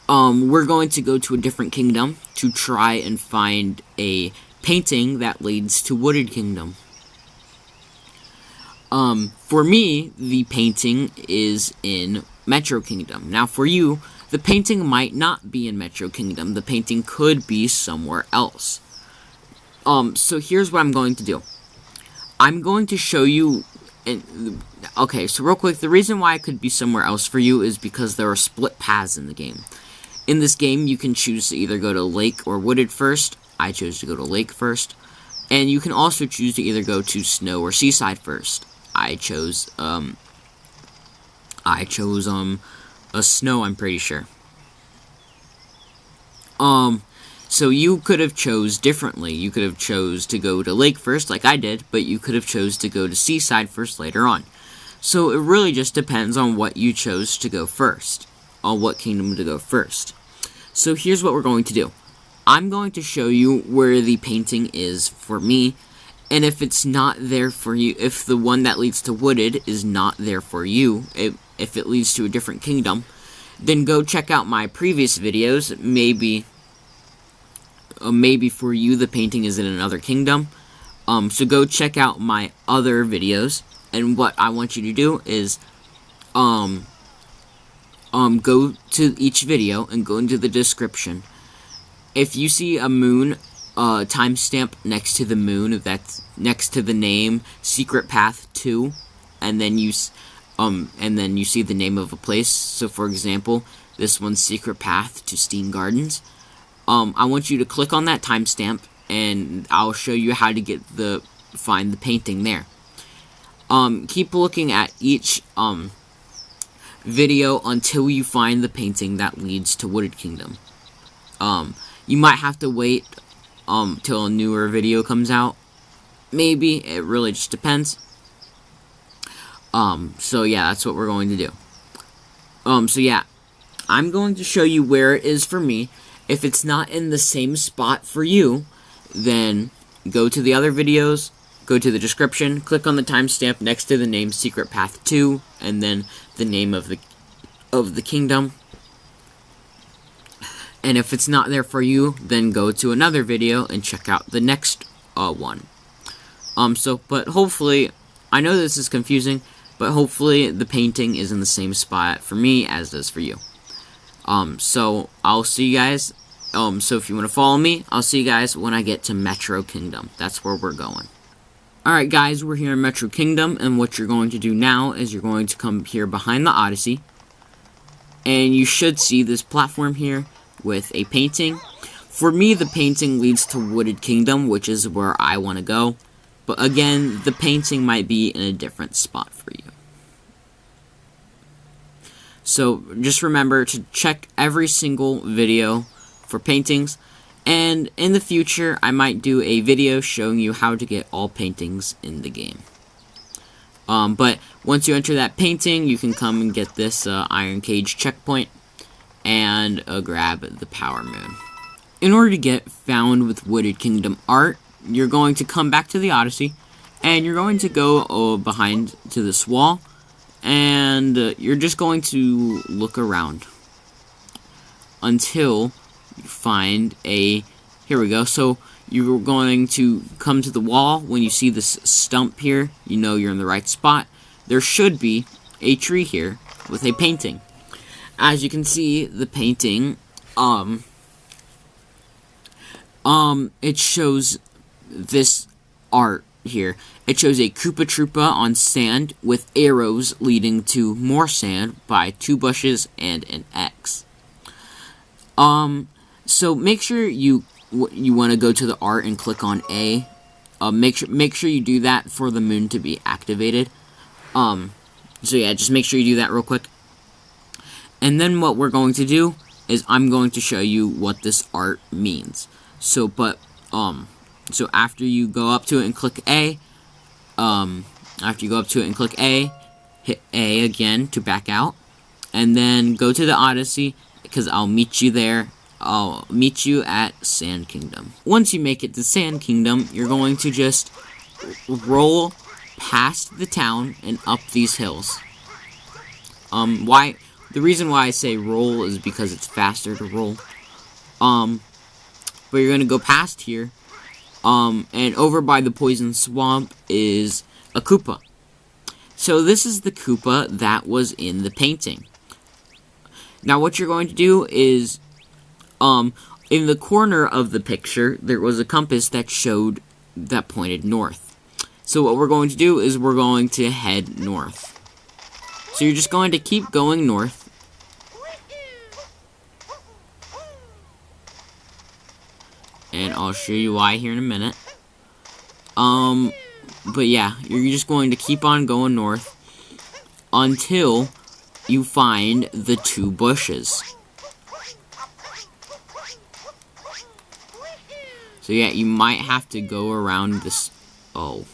we're going to go to a different kingdom to try and find a painting that leads to Wooded Kingdom. For me, the painting is in Metro Kingdom. Now, for you, the painting might not be in Metro Kingdom. The painting could be somewhere else. So here's what I'm going to do. I'm going to show you... Okay, so real quick, the reason why it could be somewhere else for you is because there are split paths in the game. In this game, you can choose to either go to Lake or Wooded first. I chose to go to Lake first. And you can also choose to either go to Snow or Seaside first. I chose a Snow, I'm pretty sure. So you could have chose differently. You could have chose to go to Lake first, like I did, but you could have chose to go to Seaside first later on. So it really just depends on what you chose to go first, on what kingdom to go first. So here's what we're going to do. I'm going to show you where the painting is for me, and if it's not there for you, if the one that leads to Wooded is not there for you, if it leads to a different kingdom, then go check out my previous videos. Maybe for you the painting is in another kingdom. So go check out my other videos, and what I want you to do is go to each video and go into the description. If you see a moon timestamp next to the moon, that's next to the name Secret Path 2, and then you see the name of a place. So for example, this one's Secret Path to Steen Gardens. I want you to click on that timestamp, and I'll show you how to find the painting there. Keep looking at each video until you find the painting that leads to Wooded Kingdom. You might have to wait till a newer video comes out. Maybe. It really just depends. So yeah, that's what we're going to do. So yeah, I'm going to show you where it is for me. If it's not in the same spot for you, then go to the other videos, go to the description, click on the timestamp next to the name Secret Path 2, and then the name of the kingdom. And if it's not there for you, then go to another video and check out the next one. But hopefully, I know this is confusing, but hopefully the painting is in the same spot for me as it is for you. So I'll see you guys. So if you want to follow me, I'll see you guys when I get to Metro Kingdom. That's where we're going. Alright guys, we're here in Metro Kingdom, and what you're going to do now is you're going to come here behind the Odyssey, and you should see this platform here with a painting. For me, the painting leads to Wooded Kingdom, which is where I want to go. But again, the painting might be in a different spot for you. So just remember to check every single video for paintings. And in the future, I might do a video showing you how to get all paintings in the game. But once you enter that painting, you can come and get this Iron Cage checkpoint and grab the Power Moon. In order to get Found with Wooded Kingdom art, you're going to come back to the Odyssey, and you're going to go behind to this wall, and you're just going to look around until you find a... Here we go. So you're going to come to the wall. When you see this stump here, you know you're in the right spot. There should be a tree here with a painting. As you can see, the painting, it shows this art here. It shows a Koopa Troopa on sand with arrows leading to more sand by 2 bushes and an X. So make sure you want to go to the art and click on A. Make sure you do that for the moon to be activated. So yeah, just make sure you do that real quick. And then what we're going to do is I'm going to show you what this art means. So after you go up to it and click A, hit A again to back out, and then go to the Odyssey, because I'll meet you there. I'll meet you at Sand Kingdom. Once you make it to Sand Kingdom, you're going to just roll past the town and up these hills. Why The reason why I say roll is because it's faster to roll. But you're gonna go past here. And over by the poison swamp is a Koopa. So this is the Koopa that was in the painting. Now what you're going to do is, in the corner of the picture, there was a compass that pointed north. So what we're going to do is we're going to head north. So you're just going to keep going north. And I'll show you why here in a minute. But yeah, you're just going to keep on going north until you find the 2 bushes. So yeah, you might have to go around this. Oh.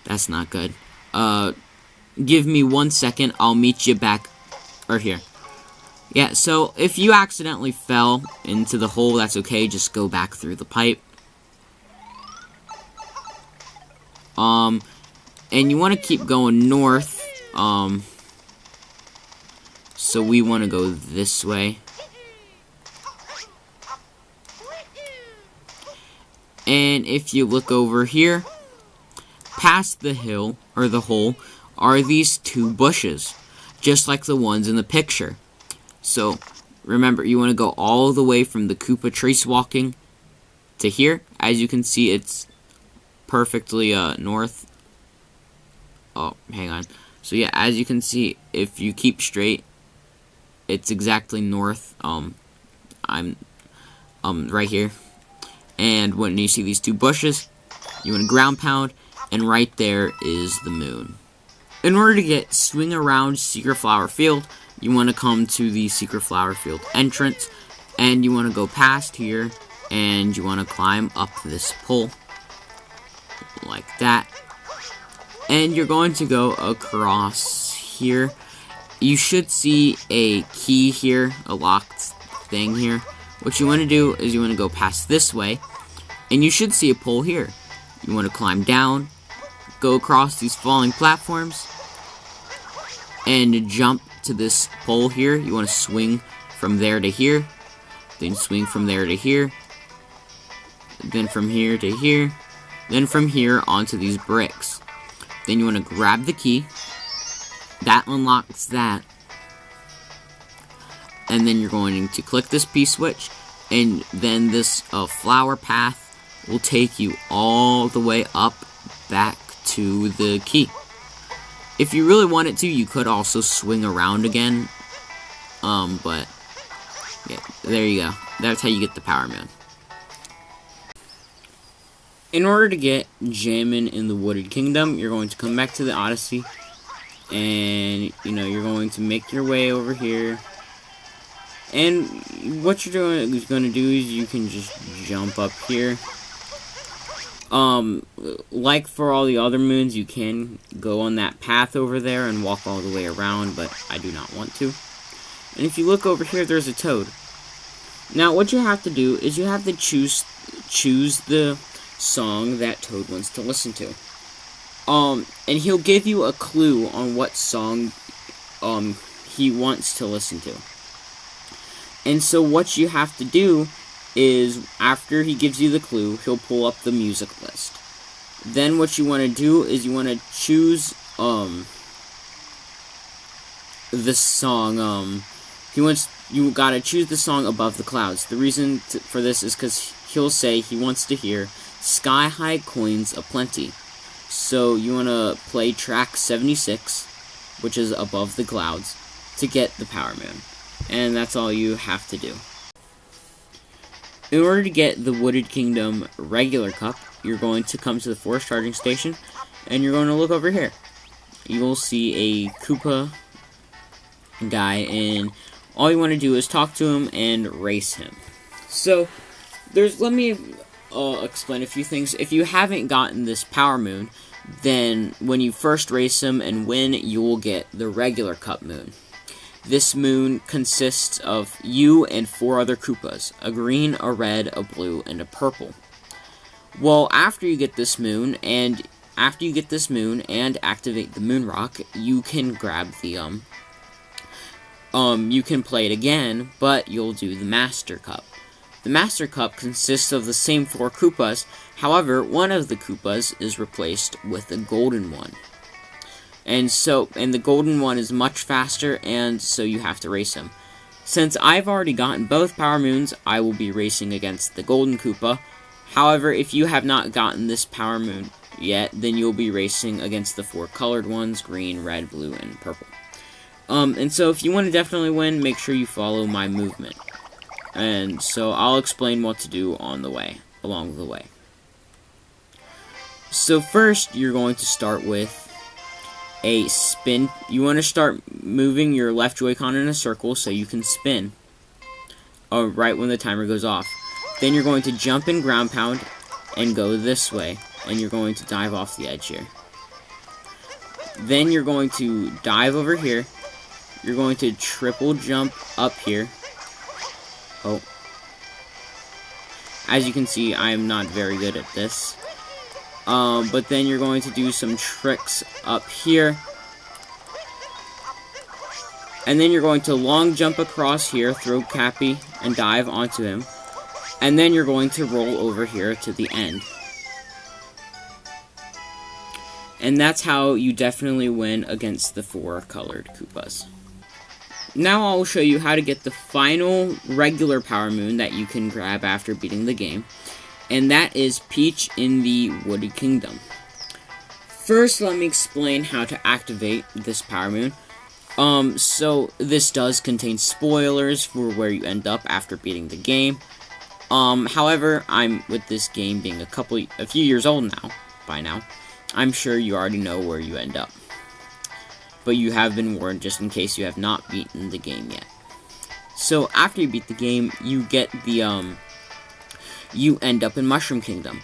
That's not good. Give me 1 second. I'll meet you back right here. Yeah, so if you accidentally fell into the hole, that's okay. Just go back through the pipe. And you want to keep going north. So we want to go this way. And if you look over here, past the hill, or the hole, are these 2 bushes, just like the ones in the picture. So, remember, you want to go all the way from the Koopa trace walking to here. As you can see, it's perfectly north. Oh, hang on. So yeah, as you can see, if you keep straight, it's exactly north. I'm right here. And when you see these 2 bushes, you want to ground pound, and right there is the moon. In order to get swing around Secret Flower Field, you want to come to the Secret Flower Field entrance, and you want to go past here, and you want to climb up this pole, like that. And you're going to go across here. You should see a key here, a locked thing here. What you want to do is you want to go past this way, and you should see a pole here. You want to climb down, go across these falling platforms, and jump to this pole here. You want to swing from there to here, then swing from there to here, then from here to here, then from here onto these bricks. Then you want to grab the key. That unlocks that. And then you're going to click this P-switch, and then this flower path will take you all the way up back to the key. If you really wanted to, you could also swing around again. But yeah, there you go. That's how you get the Power Moon. In order to get Jammin in the Wooded Kingdom, you're going to come back to the Odyssey, and you're going to make your way over here. And what you're going to do is you can just jump up here. Like for all the other moons, you can go on that path over there and walk all the way around, but I do not want to. And if you look over here, there's a toad. Now, what you have to do is you have to choose the song that Toad wants to listen to. And he'll give you a clue on what song he wants to listen to. And so what you have to do is, after he gives you the clue, he'll pull up the music list. Then what you want to do is you want to choose the song. You gotta choose the song Above the Clouds. The reason for this is because he'll say he wants to hear Sky High Coins Aplenty. So you want to play track 76, which is Above the Clouds, to get the Power Moon. And that's all you have to do. In order to get the Wooded Kingdom regular cup, you're going to come to the forest charging station, and you're going to look over here. You will see a Koopa guy, and all you want to do is talk to him and race him. So, let me explain a few things. If you haven't gotten this Power Moon, then when you first race him and win, you will get the regular cup moon. This moon consists of you and 4 other Koopas, a green, a red, a blue, and a purple. Well, after you get this moon, and after you get this moon and activate the moon rock, you can grab the, you can play it again, but you'll do the Master Cup. The Master Cup consists of the same 4 Koopas, however, one of the Koopas is replaced with a golden one. And the golden one is much faster, and so you have to race him. Since I've already gotten both Power Moons, I will be racing against the golden Koopa. However, if you have not gotten this Power Moon yet, then you'll be racing against the 4 colored ones, green, red, blue, and purple. And so if you want to definitely win, make sure you follow my movement. And so I'll explain what to do along the way. So first, you're going to start with a spin. You want to start moving your left Joy-Con in a circle so you can spin right when the timer goes off. Then you're going to jump and ground pound and go this way, and you're going to dive off the edge here. Then you're going to dive over here. You're going to triple jump up here. Oh. As you can see, I am not very good at this. But then you're going to do some tricks up here. And then you're going to long jump across here, throw Cappy, and dive onto him. And then you're going to roll over here to the end. And that's how you definitely win against the 4 colored Koopas. Now I'll show you how to get the final regular Power Moon that you can grab after beating the game. And that is Peach in the Wooded Kingdom. First, let me explain how to activate this Power Moon. So this does contain spoilers for where you end up after beating the game. However, with this game being a few years old by now, I'm sure you already know where you end up. But you have been warned just in case you have not beaten the game yet. So after you beat the game, you get the, you end up in Mushroom Kingdom.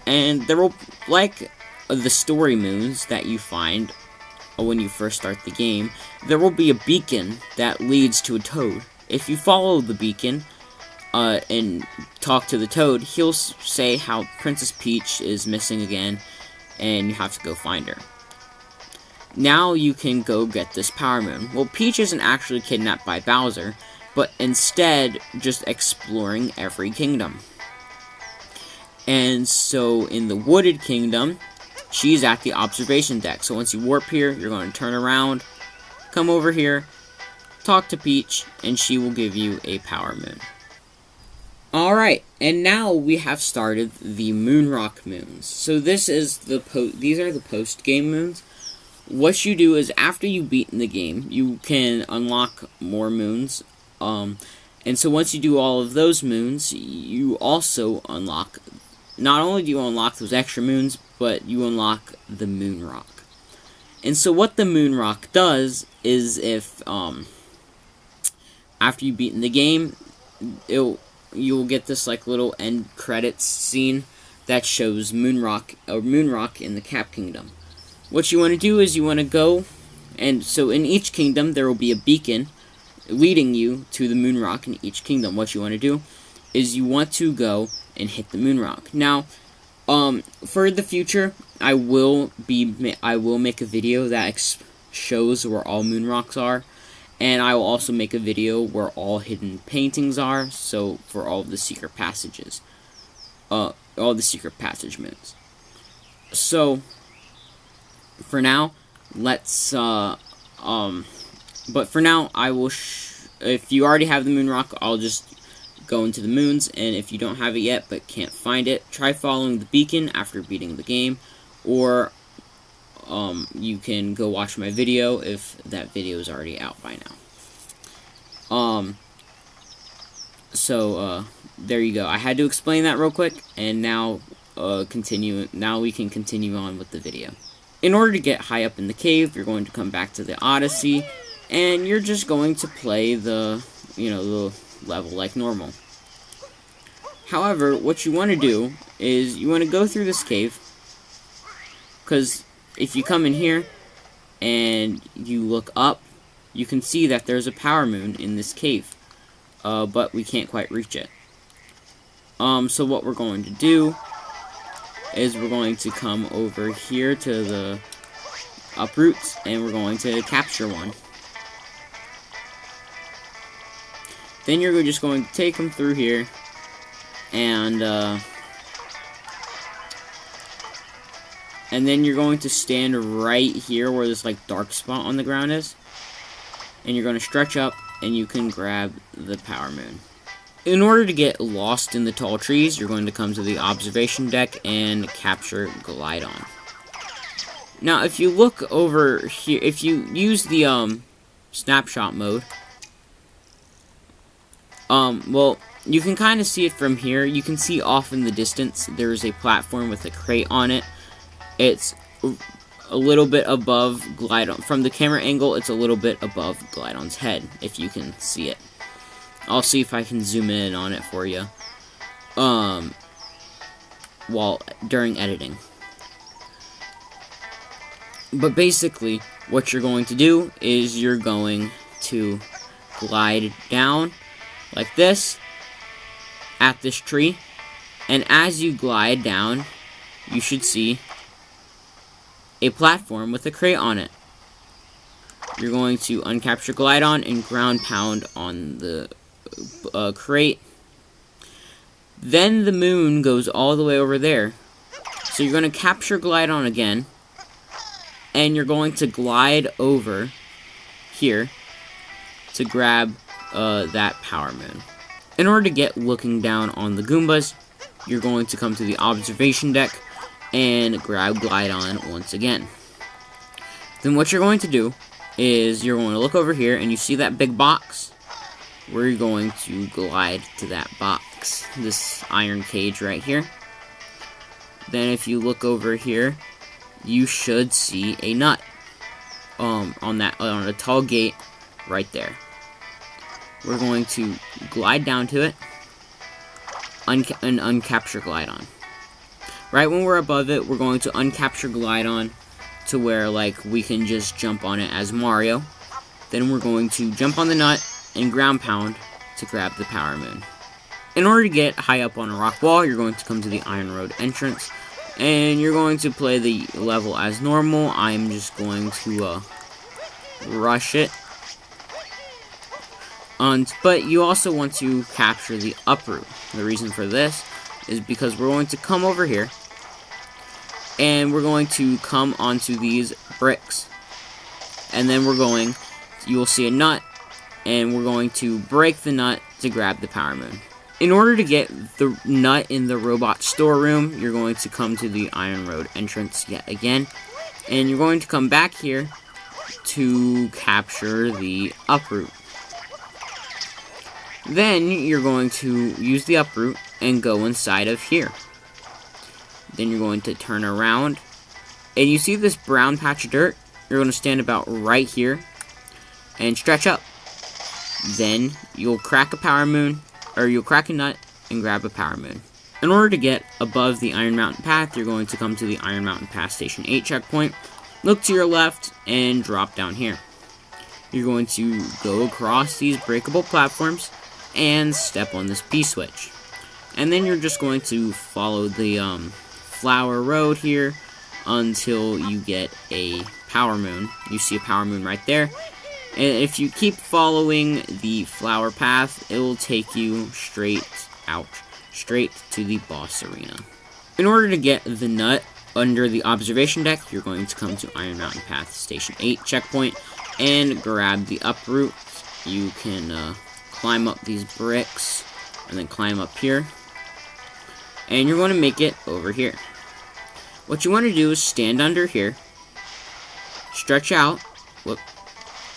And there will, like the story moons that you find when you first start the game, there will be a beacon that leads to a toad. If you follow the beacon, and talk to the toad, he'll say how Princess Peach is missing again, and you have to go find her. Now you can go get this Power Moon. Well, Peach isn't actually kidnapped by Bowser, but instead just exploring every kingdom. And so in the Wooded Kingdom, she's at the observation deck. So once you warp here, you're going to turn around, come over here, talk to Peach, and she will give you a Power Moon. Alright, and now we have started the Moonrock Moons. So this is these are the post-game moons. What you do is, after you've beaten the game, you can unlock more moons. And so once you do all of those moons, you also unlock, not only do you unlock those extra moons, but you unlock the Moonrock. And so what the Moonrock does is, if, after you've beaten the game, you'll get this, like, little end credits scene that shows Moonrock in the Cap Kingdom. What you want to do is you want to go, and so in each kingdom there will be a beacon leading you to the Moonrock in each kingdom. What you want to do is you want to go and hit the Moonrock. Now, for the future, I will make a video that shows where all Moonrocks are, and I will also make a video where all hidden paintings are, so for all of the secret passages, all the secret passage moons. So for now, but for now, I will, if you already have the Moonrock, I'll just go into the moons, and if you don't have it yet, but can't find it, try following the beacon after beating the game, or, you can go watch my video if that video is already out by now. There you go. I had to explain that real quick, and now, now we can continue on with the video. In order to get high up in the cave, you're going to come back to the Odyssey, and you're just going to play the level like normal. However, what you want to do is you want to go through this cave, because if you come in here and you look up, you can see that there's a Power Moon in this cave, but we can't quite reach it. So what we're going to do is we're going to come over here to the Uproots, and we're going to capture one. Then you're just going to take them through here, and then you're going to stand right here where this like dark spot on the ground is, and you're going to stretch up, and you can grab the Power Moon. In order to get lost in the tall trees, you're going to come to the observation deck and capture Glidon. Now, if you look over here, if you use the snapshot mode, well, you can kind of see it from here. You can see off in the distance there's a platform with a crate on it. It's a little bit above Glidon. From the camera angle, it's a little bit above Glidon's head, if you can see it. I'll see if I can zoom in on it for you, during editing. But basically, what you're going to do is you're going to glide down like this at this tree, and as you glide down, you should see a platform with a crate on it. You're going to uncapture Glidon and ground pound on the crate. Then the moon goes all the way over there. So you're going to capture Glidon again, and you're going to glide over here to grab that Power Moon. In order to get looking down on the Goombas, you're going to come to the observation deck and grab Glidon once again. Then what you're going to do is you're going to look over here, and you see that big box? We're going to glide to that box, this iron cage right here. Then if you look over here, you should see a nut on a tall gate right there. We're going to glide down to it and uncapture Glidon. Right when we're above it, we're going to uncapture Glidon to where like we can just jump on it as Mario. Then we're going to jump on the nut and ground pound to grab the Power Moon. In order to get high up on a rock wall, you're going to come to the Iron Road entrance, and you're going to play the level as normal. I'm just going to rush it. But you also want to capture the Uproot. The reason for this is because we're going to come over here, and we're going to come onto these bricks, and then you will see a nut, and we're going to break the nut to grab the Power Moon. In order to get the nut in the Robot Storeroom, you're going to come to the Iron Road entrance yet again, and you're going to come back here to capture the Uproot. Then you're going to use the Uproot and go inside of here. Then you're going to turn around, and you see this brown patch of dirt? You're going to stand about right here and stretch up. Then you'll crack a Power Moon, or you'll crack a nut and grab a Power Moon. In order to get above the Iron Mountain Path, you're going to come to the Iron Mountain Path Station 8 checkpoint, look to your left, and drop down here. You're going to go across these breakable platforms and step on this B-switch. And then you're just going to follow the flower road here until you get a Power Moon. You see a Power Moon right there. And if you keep following the flower path, it will take you straight to the boss arena. In order to get the nut under the observation deck, you're going to come to Iron Mountain Path Station 8 checkpoint and grab the Uproot. You can climb up these bricks and then climb up here, and you're going to make it over here. What you want to do is stand under here, stretch out.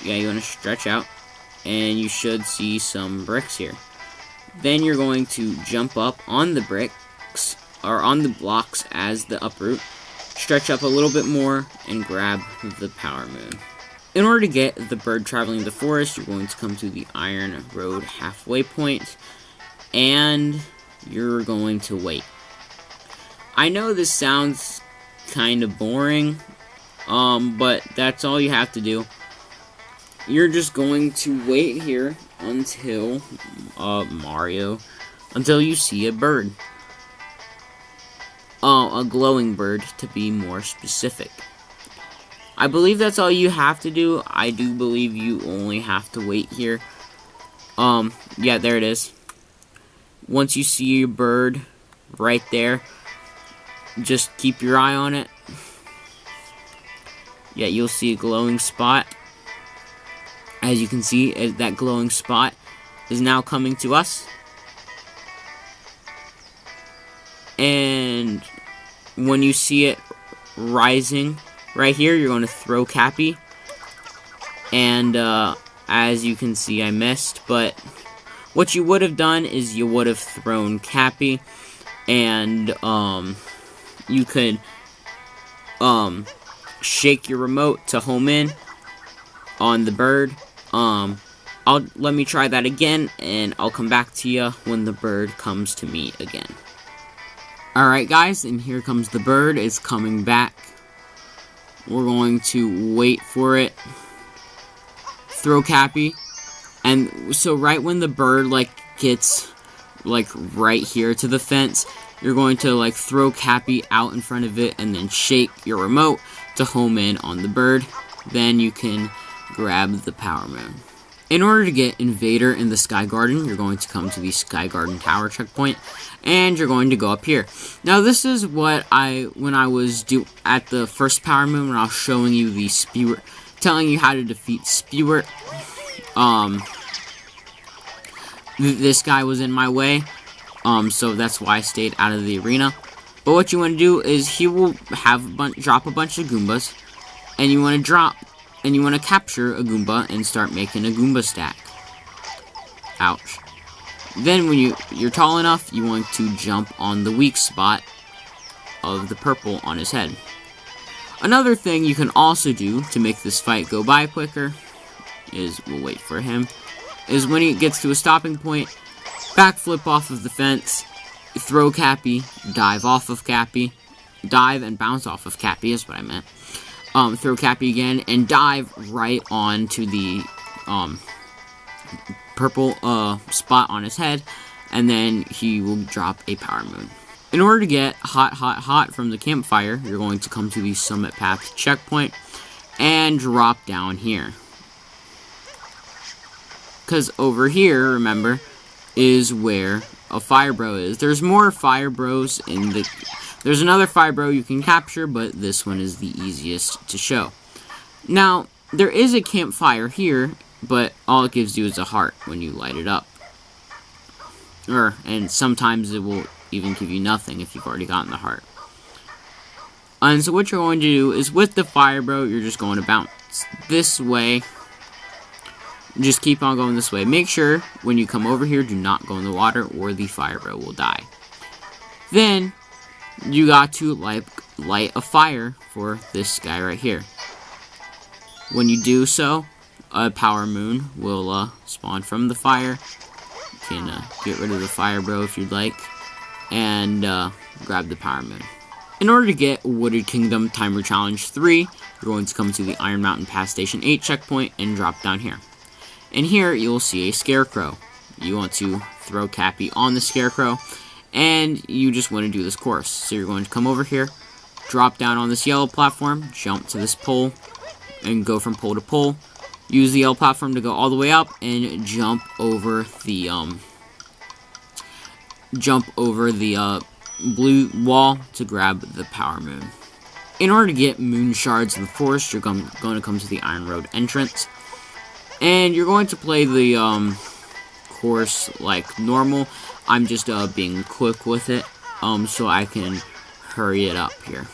You want to stretch out, and you should see some bricks here. Then you're going to jump up on the bricks, or on the blocks as the Uproot, stretch up a little bit more, and grab the Power Moon. In order to get the bird traveling the forest, you're going to come to the Iron Road halfway point, and you're going to wait. I know this sounds kind of boring, but that's all you have to do. You're just going to wait here until until you see a bird. a glowing bird to be more specific. I believe that's all you have to do. I do believe you only have to wait here. Yeah, there it is. Once you see your bird right there, just keep your eye on it. Yeah, you'll see a glowing spot. As you can see, that glowing spot is now coming to us. And when you see it rising right here, you're going to throw Cappy. And as you can see, I missed. But what you would have done is you would have thrown Cappy. And you could shake your remote to home in on the bird. Let me try that again, and I'll come back to you when the bird comes to me again. Alright guys, and here comes the bird. It's coming back. We're going to wait for it. Throw Cappy. And so right when the bird gets right here to the fence, you're going to throw Cappy out in front of it and then shake your remote to home in on the bird. Then you can grab the Power Moon. In order to get Invader in the Sky Garden, you're going to come to the Sky Garden Tower checkpoint, and you're going to go up here. Now, this is what when I was at the first Power Moon, when I was showing you the Spewert, telling you how to defeat Spewert. This guy was in my way, so that's why I stayed out of the arena. But what you want to do is he will drop a bunch of Goombas, and you want to capture a Goomba and start making a Goomba stack. Ouch. Then when you're tall enough, you want to jump on the weak spot of the purple on his head. Another thing you can also do to make this fight go by quicker is, we'll wait for him, is when he gets to a stopping point, backflip off of the fence, throw Cappy, dive off of Cappy, dive and bounce off of Cappy is what I meant. Throw Cappy again, and dive right onto the purple spot on his head, and then he will drop a Power Moon. In order to get hot from the campfire, you're going to come to the Summit Path checkpoint and drop down here. Because over here, remember, is where a Fire Bro is. There's more Fire Bros in the... There's another Fire Bro you can capture, but this one is the easiest to show. Now, there is a campfire here, but all it gives you is a heart when you light it up. And sometimes it will even give you nothing if you've already gotten the heart. And so what you're going to do is, with the Fire Bro, you're just going to bounce this way. Just keep on going this way. Make sure, when you come over here, do not go in the water, or the Fire Bro will die. Then you got to light a fire for this guy right here. When you do so, a Power Moon will spawn from the fire. You can get rid of the Fire Bro if you'd like, and grab the Power Moon. In order to get Wooded Kingdom Timer Challenge 3, you're going to come to the Iron Mountain Pass Station 8 checkpoint and drop down here. And here you'll see a Scarecrow. You want to throw Cappy on the Scarecrow, and you just want to do this course. So you're going to come over here, drop down on this yellow platform, jump to this pole, and go from pole to pole. Use the yellow platform to go all the way up, and jump over the blue wall to grab the Power Moon. In order to get Moon Shards in the forest, you're going to come to the Iron Road entrance. And you're going to play the course like normal. I'm just being quick with it, so I can hurry it up here.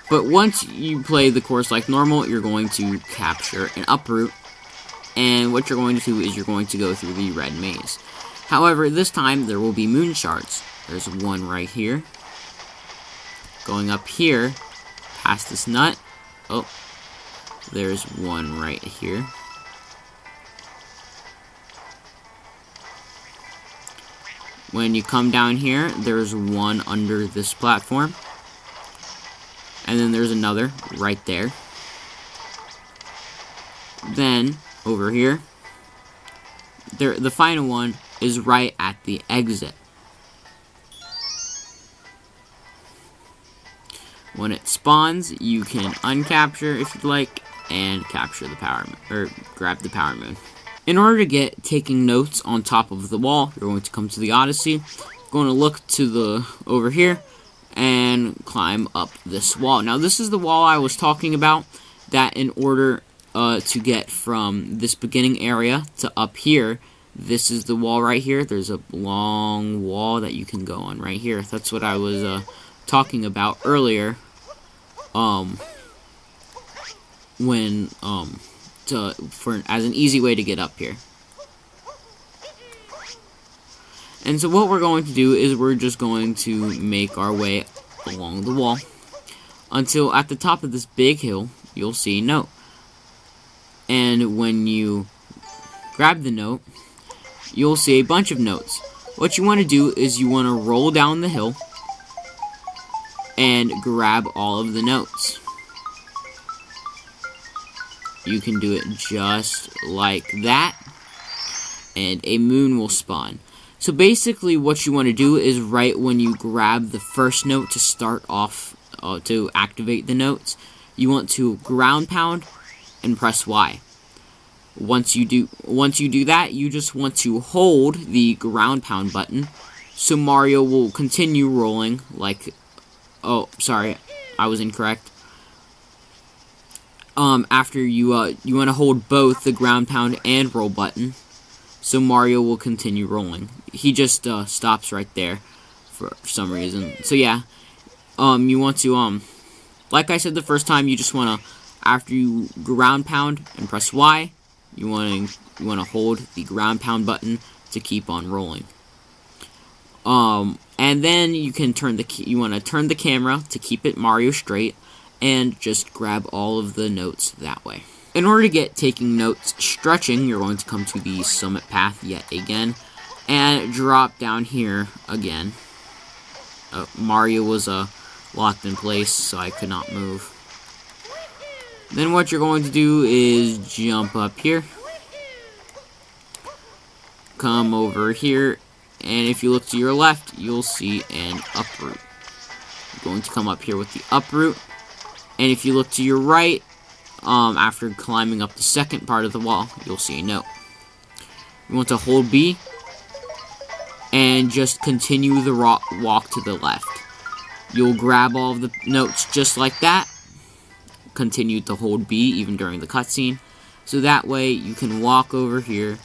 But once you play the course like normal, you're going to capture an Uproot. And what you're going to do is you're going to go through the red maze. However, this time there will be Moon Shards. There's one right here. Going up here, past this nut. Oh. There's one right here. When you come down here, there's one under this platform. And then there's another right there. Then, over here, the final one is right at the exit. When it spawns, you can uncapture if you'd like, and capture the power moon, or grab the power moon. In order to get taking notes on top of the wall, you're going to come to the Odyssey. You're going to look to the over here and climb up this wall. Now this is the wall I was talking about, that in order to get from this beginning area to up here, this is the wall right here. There's a long wall that you can go on right here. That's what I was talking about earlier. As an easy way to get up here. And so what we're going to do is we're just going to make our way along the wall until at the top of this big hill you'll see a note. And when you grab the note, you'll see a bunch of notes. What you want to do is you want to roll down the hill and grab all of the notes. You can do it just like that, and a moon will spawn. So basically what you want to do is right when you grab the first note to start off, to activate the notes, you want to ground pound and press Y. Once you do that, you just want to hold the ground pound button, so Mario will continue rolling like, oh, sorry, I was incorrect. After you want to hold both the ground pound and roll button, so Mario will continue rolling. He just stops right there for some reason. So yeah, you want to like I said the first time, you just want to, after you ground pound and press Y, you want to hold the ground pound button to keep on rolling. And then you can turn the camera to keep it Mario straight, and just grab all of the notes that way. In order to get taking notes stretching, you're going to come to the summit path yet again, and drop down here again. Mario was locked in place, so I could not move. Then what you're going to do is jump up here, come over here, and if you look to your left, you'll see an Uproot. You're going to come up here with the Uproot. And if you look to your right, after climbing up the second part of the wall, you'll see a note. You want to hold B, and just continue the walk to the left. You'll grab all of the notes just like that. Continue to hold B even during the cutscene, so that way you can walk over here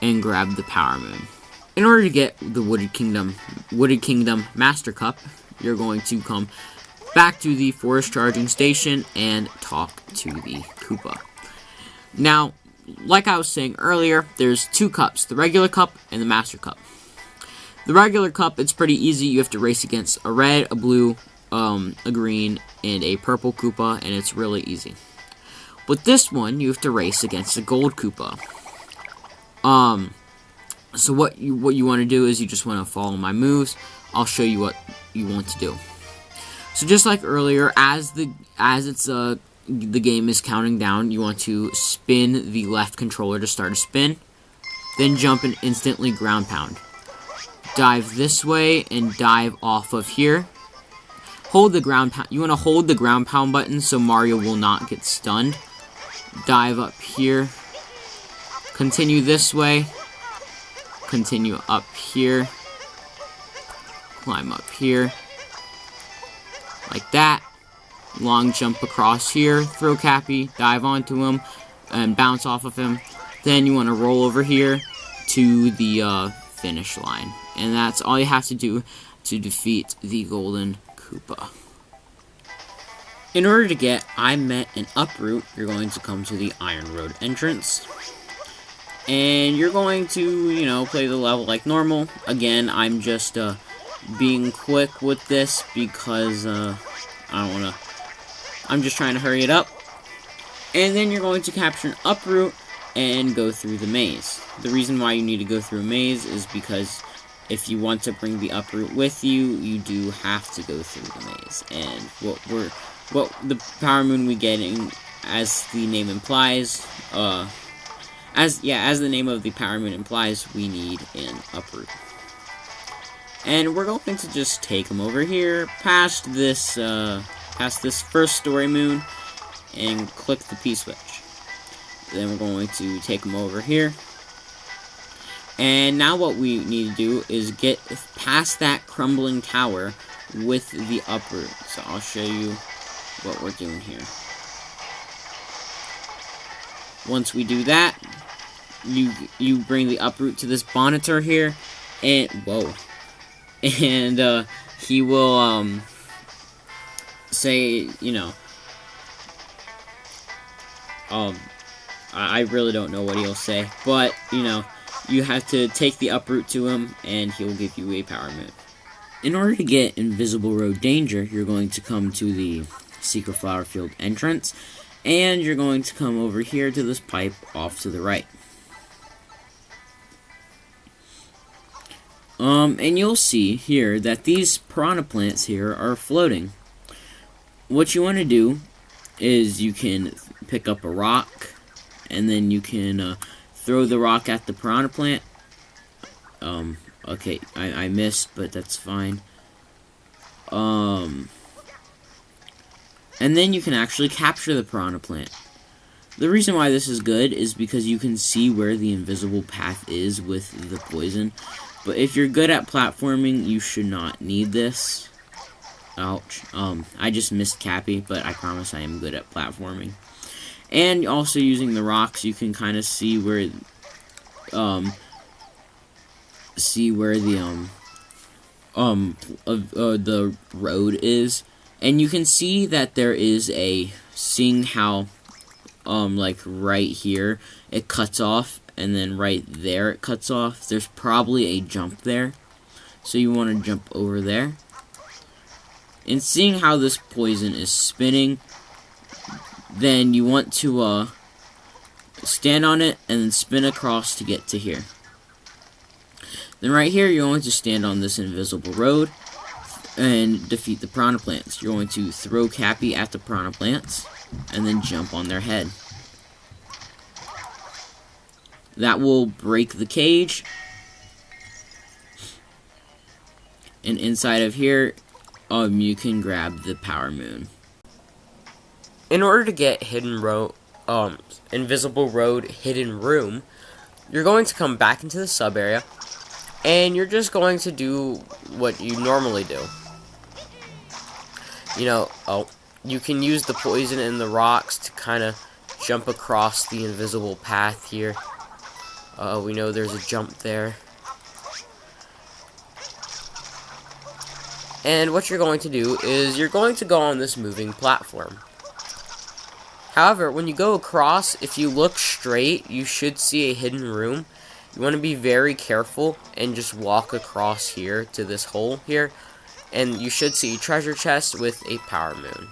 and grab the power moon. In order to get the Wooded Kingdom Master Cup, you're going to come back to the forest charging station and talk to the Koopa. Now, like I was saying earlier, there's two cups, the regular cup and the Master Cup. The regular cup, it's pretty easy. You have to race against a red, a blue, a green, and a purple Koopa, and it's really easy. But this one, you have to race against a gold Koopa. So what you want to do is you just want to follow my moves. I'll show you what you want to do. So just like earlier, as the game is counting down, you want to spin the left controller to start a spin, then jump and instantly ground pound. Dive this way and dive off of here. Hold the ground pound. You want to hold the ground pound button so Mario will not get stunned. Dive up here. Continue this way. Continue up here. Climb up here. Like that. Long jump across here. Throw Cappy. Dive onto him. And bounce off of him. Then you want to roll over here to the finish line. And that's all you have to do to defeat the Golden Koopa. In order to get I Met an Uproot, you're going to come to the Iron Road entrance. And you're going to, play the level like normal. Again, I'm just being quick with this because I'm just trying to hurry it up. And then you're going to capture an Uproot and go through the maze. The reason why you need to go through a maze is because if you want to bring the Uproot with you, you do have to go through the maze. And what the Power Moon we getting, as the name implies, as the name of the Power Moon implies, we need an Uproot. And we're going to just take them over here, past this first story moon, and click the P-switch. Then we're going to take them over here. And now what we need to do is get past that crumbling tower with the uproot. So I'll show you what we're doing here. Once we do that, you bring the uproot to this monitor here, and whoa, and he will say, you know, I really don't know what he'll say, but you know, you have to take the uproot to him, and he'll give you a power move. In order to get Invisible Road Danger, you're going to come to the Secret Flower Field entrance, and you're going to come over here to this pipe off to the right. And you'll see here that these piranha plants here are floating. What you want to do is you can pick up a rock, and then you can throw the rock at the piranha plant. Okay, I missed, but that's fine. And then you can actually capture the piranha plant. The reason why this is good is because you can see where the invisible path is with the poison. But if you're good at platforming, you should not need this. Ouch. I just missed Cappy, but I promise I am good at platforming. And also using the rocks, you can kind of see where the road is. And you can see that there is seeing how, like right here, it cuts off, and then right there it cuts off. There's probably a jump there, so you want to jump over there. And seeing how this poison is spinning, then you want to stand on it and then spin across to get to here. Then right here, you're going to stand on this invisible road and defeat the piranha plants. You're going to throw Cappy at the piranha plants and then jump on their head. That will break the cage. And inside of here, you can grab the power moon. In order to get Invisible Road Hidden Room, you're going to come back into the sub area, and you're just going to do what you normally do. You know, you can use the poison and the rocks to kind of jump across the invisible path here. We know there's a jump there. And what you're going to do is you're going to go on this moving platform. However, when you go across, if you look straight, you should see a hidden room. You want to be very careful and just walk across here to this hole here, and you should see a treasure chest with a power moon.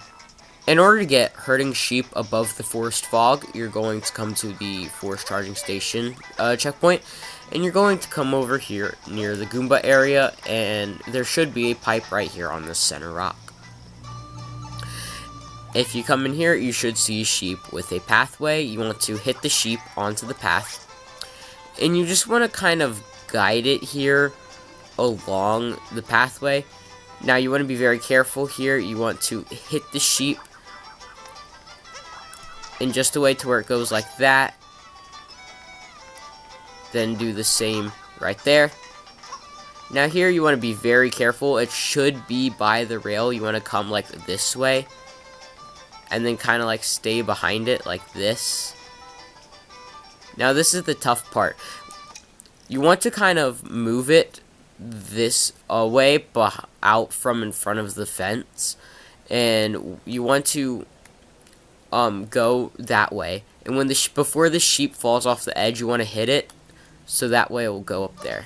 In order to get herding sheep above the forest fog, you're going to come to the forest charging station checkpoint, and you're going to come over here near the Goomba area, and there should be a pipe right here on this center rock. If you come in here, you should see sheep with a pathway. You want to hit the sheep onto the path, and you just want to kind of guide it here along the pathway. Now you want to be very careful here. You want to hit the sheep in just a way to where it goes like that. Then do the same right there. Now here you want to be very careful. It should be by the rail. You want to come like this way, and then kind of like stay behind it like this. Now this is the tough part. You want to kind of move it this way, but out from in front of the fence, and you want to go that way. And when before the sheep falls off the edge, you want to hit it, so that way it will go up there.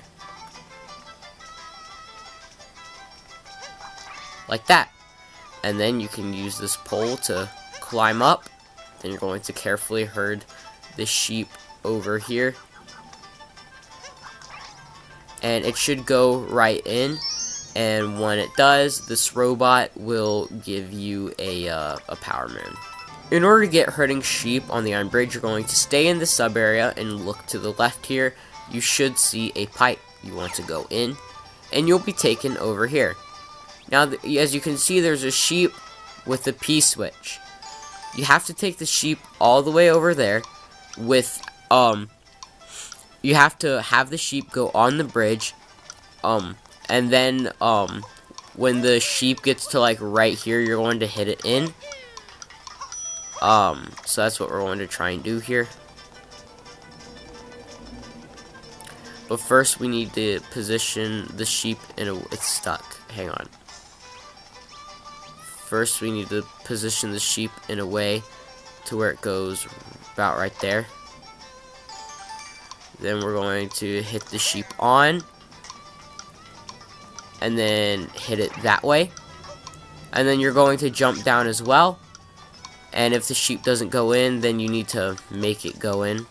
Like that. And then you can use this pole to climb up. Then you're going to carefully herd the sheep over here. And it should go right in. And when it does, this robot will give you a power moon. In order to get herding sheep on the iron bridge, you're going to stay in the sub area and look to the left here. You should see a pipe. You want to go in, and you'll be taken over here. Now, as you can see, there's a sheep with a P-switch. You have to take the sheep all the way over there with, you have to have the sheep go on the bridge, and then, when the sheep gets to, like, right here, you're going to hit it in. So that's what we're going to try and do here. But first, we need to position the sheep in a... It's stuck. Hang on. First, we need to position the sheep in a way to where it goes about right there. Then we're going to hit the sheep on. And then hit it that way. And then you're going to jump down as well. And if the sheep doesn't go in, then you need to make it go in.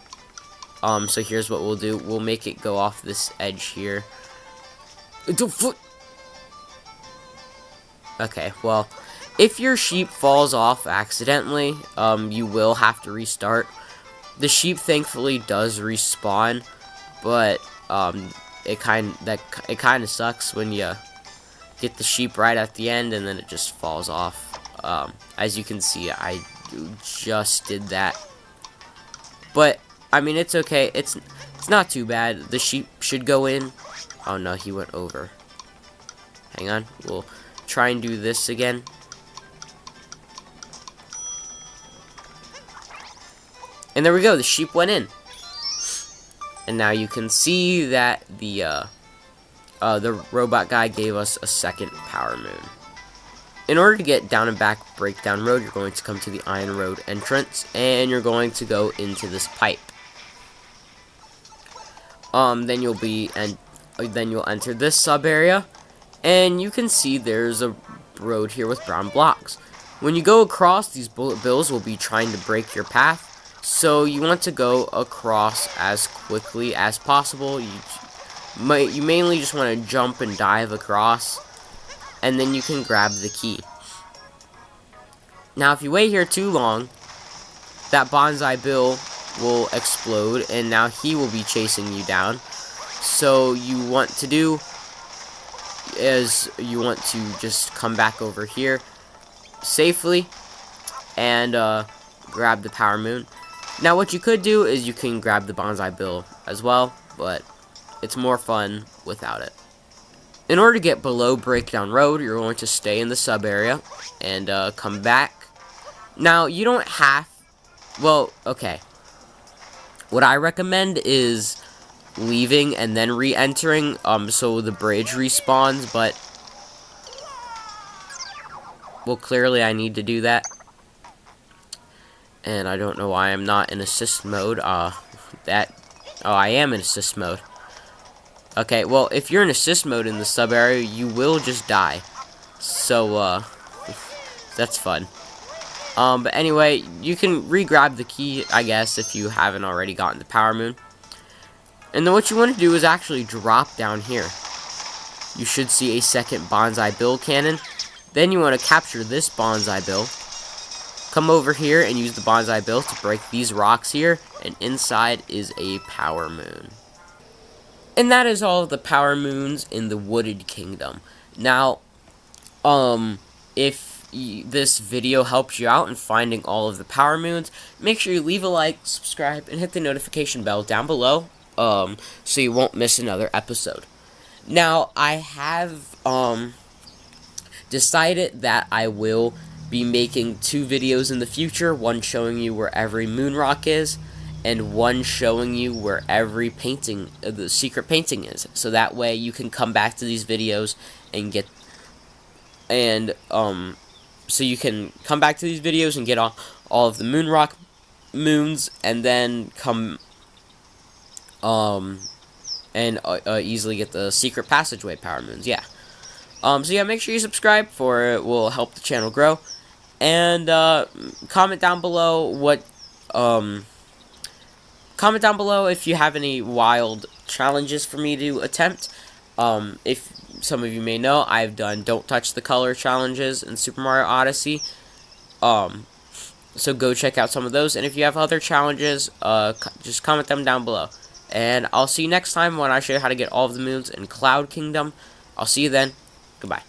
So here's what we'll do. We'll make it go off this edge here. Okay, well, if your sheep falls off accidentally, you will have to restart. The sheep thankfully does respawn, but it kind of sucks when you get the sheep right at the end and then it just falls off. As you can see, I just did that. But I mean, it's okay. It's not too bad. The sheep should go in. Oh no, he went over. Hang on. We'll try and do this again. And there we go. The sheep went in. And now you can see that the robot guy gave us a second power moon. In order to get down and back Breakdown Road, you're going to come to the Iron Road entrance, and you're going to go into this pipe. Then you'll enter this sub area, and you can see there's a road here with brown blocks. When you go across, these bullet bills will be trying to break your path, so you want to go across as quickly as possible. You mainly just want to jump and dive across, and then you can grab the key. Now, if you wait here too long, that bonsai bill will explode, and now he will be chasing you down. So you want to do is you want to just come back over here safely and grab the power moon. Now, what you could do is you can grab the bonsai bill as well, but it's more fun without it. In order to get below Breakdown Road, you're going to stay in the sub area and come back. Now, you don't have... Well, okay. What I recommend is leaving and then re-entering, so the bridge respawns, but... Well, clearly I need to do that. And I don't know why I'm not in assist mode. Oh, I am in assist mode. Okay, well, if you're in assist mode in the sub area, you will just die. So, that's fun. But anyway, you can re-grab the key, I guess, if you haven't already gotten the power moon. And then what you want to do is actually drop down here. You should see a second bonsai bill cannon. Then you want to capture this bonsai bill. Come over here and use the bonsai bill to break these rocks here. And inside is a power moon. And that is all of the power moons in the Wooded Kingdom. Now, if this video helped you out in finding all of the power moons, make sure you leave a like, subscribe, and hit the notification bell down below, so you won't miss another episode. Now, I have, decided that I will be making 2 videos in the future, one showing you where every moon rock is, and one showing you where every painting, the secret painting is. So that way you can come back to these videos and get, and, so you can come back to these videos and get all of the moon rock moons, and then come, and easily get the secret passageway power moons, yeah. So yeah, make sure you subscribe, for it will help the channel grow, and, comment down below what, comment down below if you have any wild challenges for me to attempt. If some of you may know, I've done Don't Touch the Color challenges in Super Mario Odyssey. So go check out some of those. And if you have other challenges, just comment them down below. And I'll see you next time when I show you how to get all of the moons in Cloud Kingdom. I'll see you then. Goodbye.